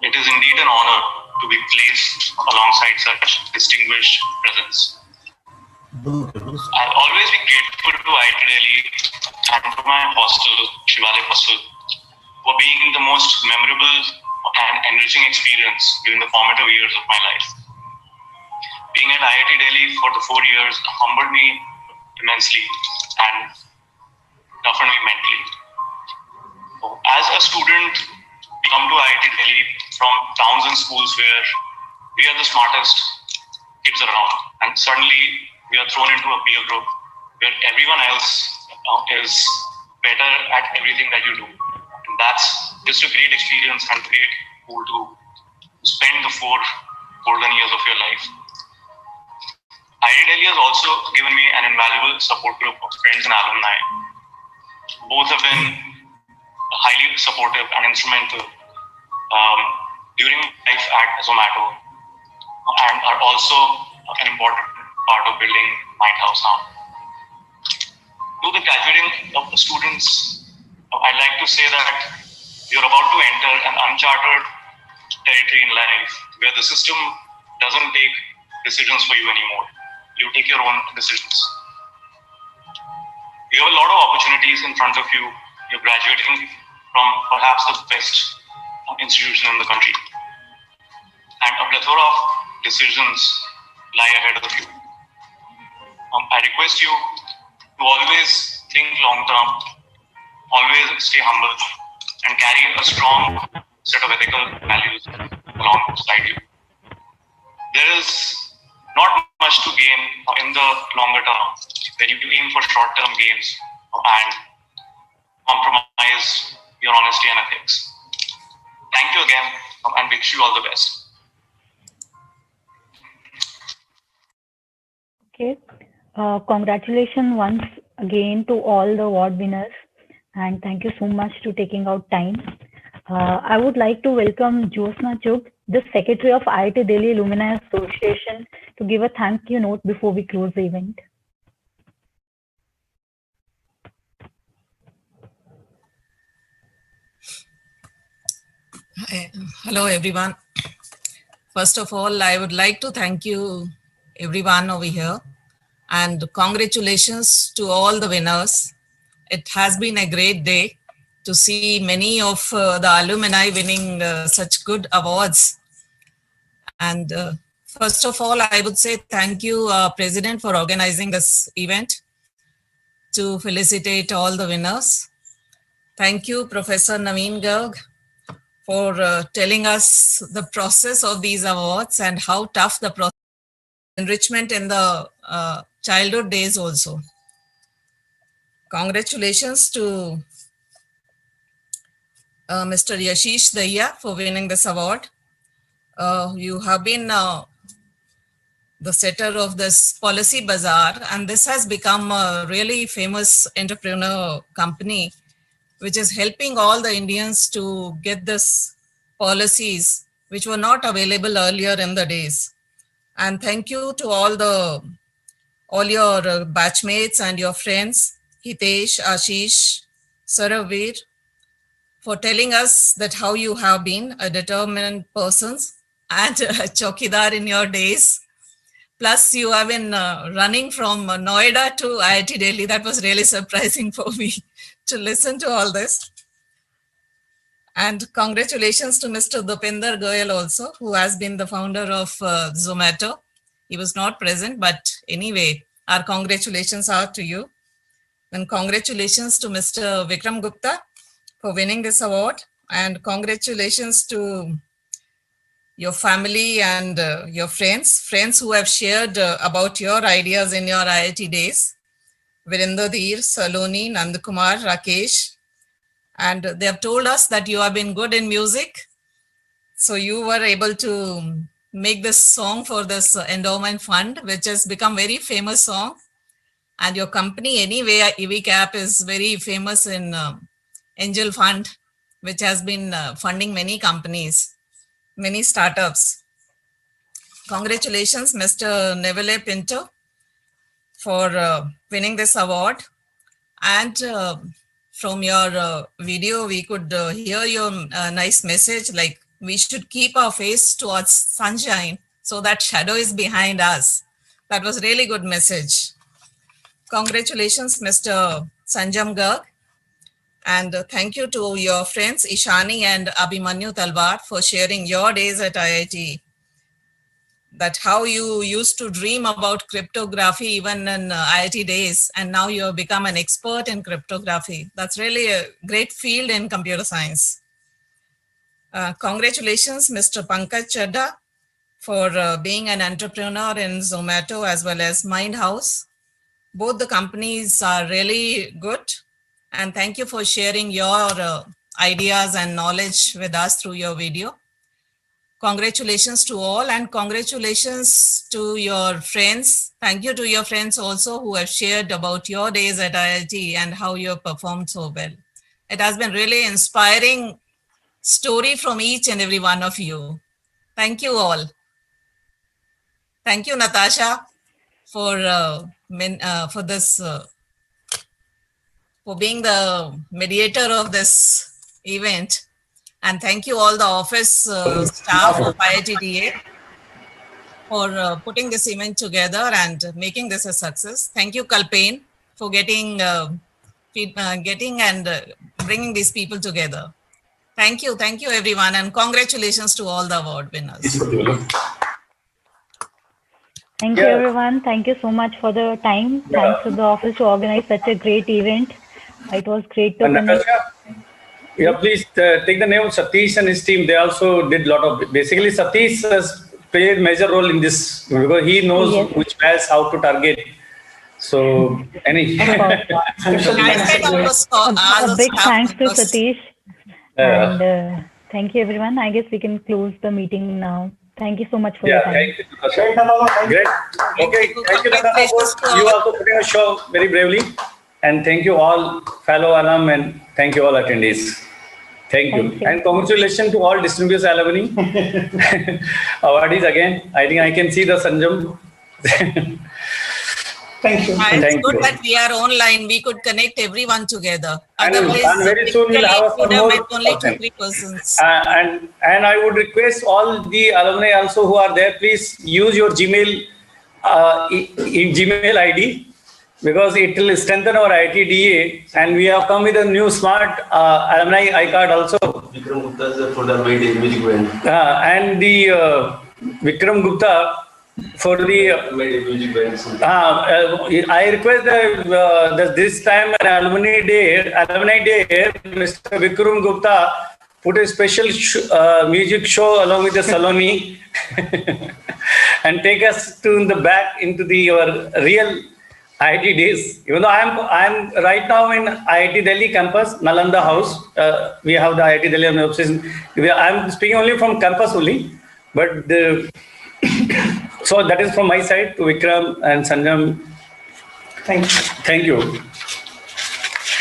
Speaker 6: It is indeed an honor to be placed alongside such distinguished presence. I'll always be grateful to IIT Delhi and to my hostel, Shivalaya Hostel, for being the most memorable and enriching experience during the formative years of my life. Being at IIT Delhi for the 4 years humbled me immensely and toughened me mentally. As a student, we come to IIT Delhi from towns and schools where we are the smartest, kids around, and suddenly we are thrown into a peer group where everyone else is better at everything that you do. And that's just a great experience and great pool to spend the 4 golden years of your life. IITD has also given me an invaluable support group of friends and alumni. Both have been highly supportive and instrumental during life at Zomato, and are also an important part of building Mindhouse now. To the graduating of the students, I'd like to say that you're about to enter an uncharted territory in life where the system doesn't take decisions for you anymore. You take your own decisions. You have a lot of opportunities in front of you. You're graduating from perhaps the best institution in the country. And a plethora of decisions lie ahead of you. I request you to always think long term, always stay humble, and carry a strong set of ethical values alongside you. There is not much to gain in the longer term when you aim for short-term gains and compromise your honesty and ethics. Thank you again, and wish you all the best.
Speaker 1: Okay. Congratulations once again to all the award winners, and thank you so much to taking out time. I would like to welcome Josna Chugh, the Secretary of IIT Delhi Alumni Association, to give a thank you note before we close the event.
Speaker 2: Hello, everyone. First of all, I would like to thank you, everyone over here, and congratulations to all the winners. It has been a great day to see many of the alumni winning such good awards. And first of all, I would say thank you, President, for organizing this event to felicitate all the winners. Thank you, Professor Naveen Garg, for telling us the process of these awards and how tough the process enrichment in the childhood days also. Congratulations to Mr. Yashish Daya for winning this award. You have been the setter of this Policy Bazaar, and this has become a really famous entrepreneur company, which is helping all the Indians to get this policies which were not available earlier in the days. And thank you to all your batchmates and your friends, Hitesh, Ashish, Saravir, for telling us that how you have been a determined person and a chowkidar in your days. Plus, you have been running from Noida to IIT Delhi. That was really surprising for me to listen to all this. And congratulations to Mr. Dupinder Goyal also, who has been the founder of Zomato. He was not present, but anyway, our congratulations are to you. And congratulations to Mr. Vikram Gupta for winning this award. And congratulations to your family and your friends who have shared about your ideas in your IIT days. Virendra Dheer, Saloni, Nandakumar, Rakesh. And they have told us that you have been good in music. So you were able to make this song for this endowment fund, which has become very famous song. And your company anyway, EVCAP, is very famous in angel fund, which has been funding many companies, many startups. Congratulations, Mr. Neville Pinto, for winning this award. And from your video, we could hear your nice message, like we should keep our face towards sunshine so that shadow is behind us. That was really good message. Congratulations, Mr. Sanjam Garg. And thank you to your friends, Ishani and Abhimanyu Talwar, for sharing your days at IIT. That how you used to dream about cryptography even in IIT days, and now you have become an expert in cryptography. That's really a great field in computer science. Congratulations, Mr. Pankaj Chadha,
Speaker 21: for being an entrepreneur in Zomato as well as Mind House. Both the companies are really good. And thank you for sharing your ideas and knowledge with us through your video. Congratulations to all, and congratulations to your friends. Thank you to your friends also who have shared about your days at IIT and how you have performed so well. It has been really inspiring story from each and every one of you. Thank you all. Thank you, Natasha, for being the mediator of this event. And thank you all the office staff of IITDA for putting this event together and making this a success. Thank you, Kalpen, for getting and bringing these people together. Thank you everyone, and congratulations to all the award winners.
Speaker 1: Thank you everyone. Thank you so much for the time. Thanks to the office to organize such a great event. It was great to connect.
Speaker 2: Yeah, please take the name of Satish and his team. They also did a lot of, basically Satish has played major role in this because he knows which pairs how to target. So, any
Speaker 1: a big thanks to Satish. And thank you everyone. I guess we can close the meeting now. Thank you so much for your time.
Speaker 2: Thank you, great. Okay, thank you, Natasha. You also putting a show very bravely. And thank you all fellow alum and thank you all attendees. Thank you. And congratulations to all distinguished alumni. Awardees again. I think I can see the Sanjam. Thank you.
Speaker 21: It's good that we are online. We could connect everyone together. Otherwise,
Speaker 2: and very soon we'll have
Speaker 21: only 2-3 persons.
Speaker 2: And I would request all the alumni also who are there, please use your Gmail Gmail ID, because it will strengthen our IITDA, and we have come with a new smart alumni iCard also. Vikram Gupta for the music band. And the Vikram Gupta for the music band. I request that this time Alumni Day, Mr. Vikram Gupta put a special music show along with the Saloni and take us to the back into the real IIT days. Even though I'm right now in IIT Delhi campus, Nalanda House. We have the IIT Delhi offices. I'm speaking only from campus only, but so that is from my side to Vikram and Sanjam. Thank you. Thank you.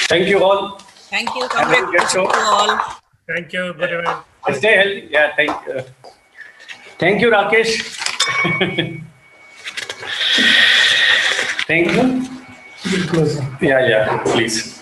Speaker 2: Thank you all.
Speaker 21: Thank you. Congratulations to all.
Speaker 16: Thank you. Good event.
Speaker 2: Stay healthy. Yeah. Thank you. Thank you, Rakesh. Thank you. Yeah, please.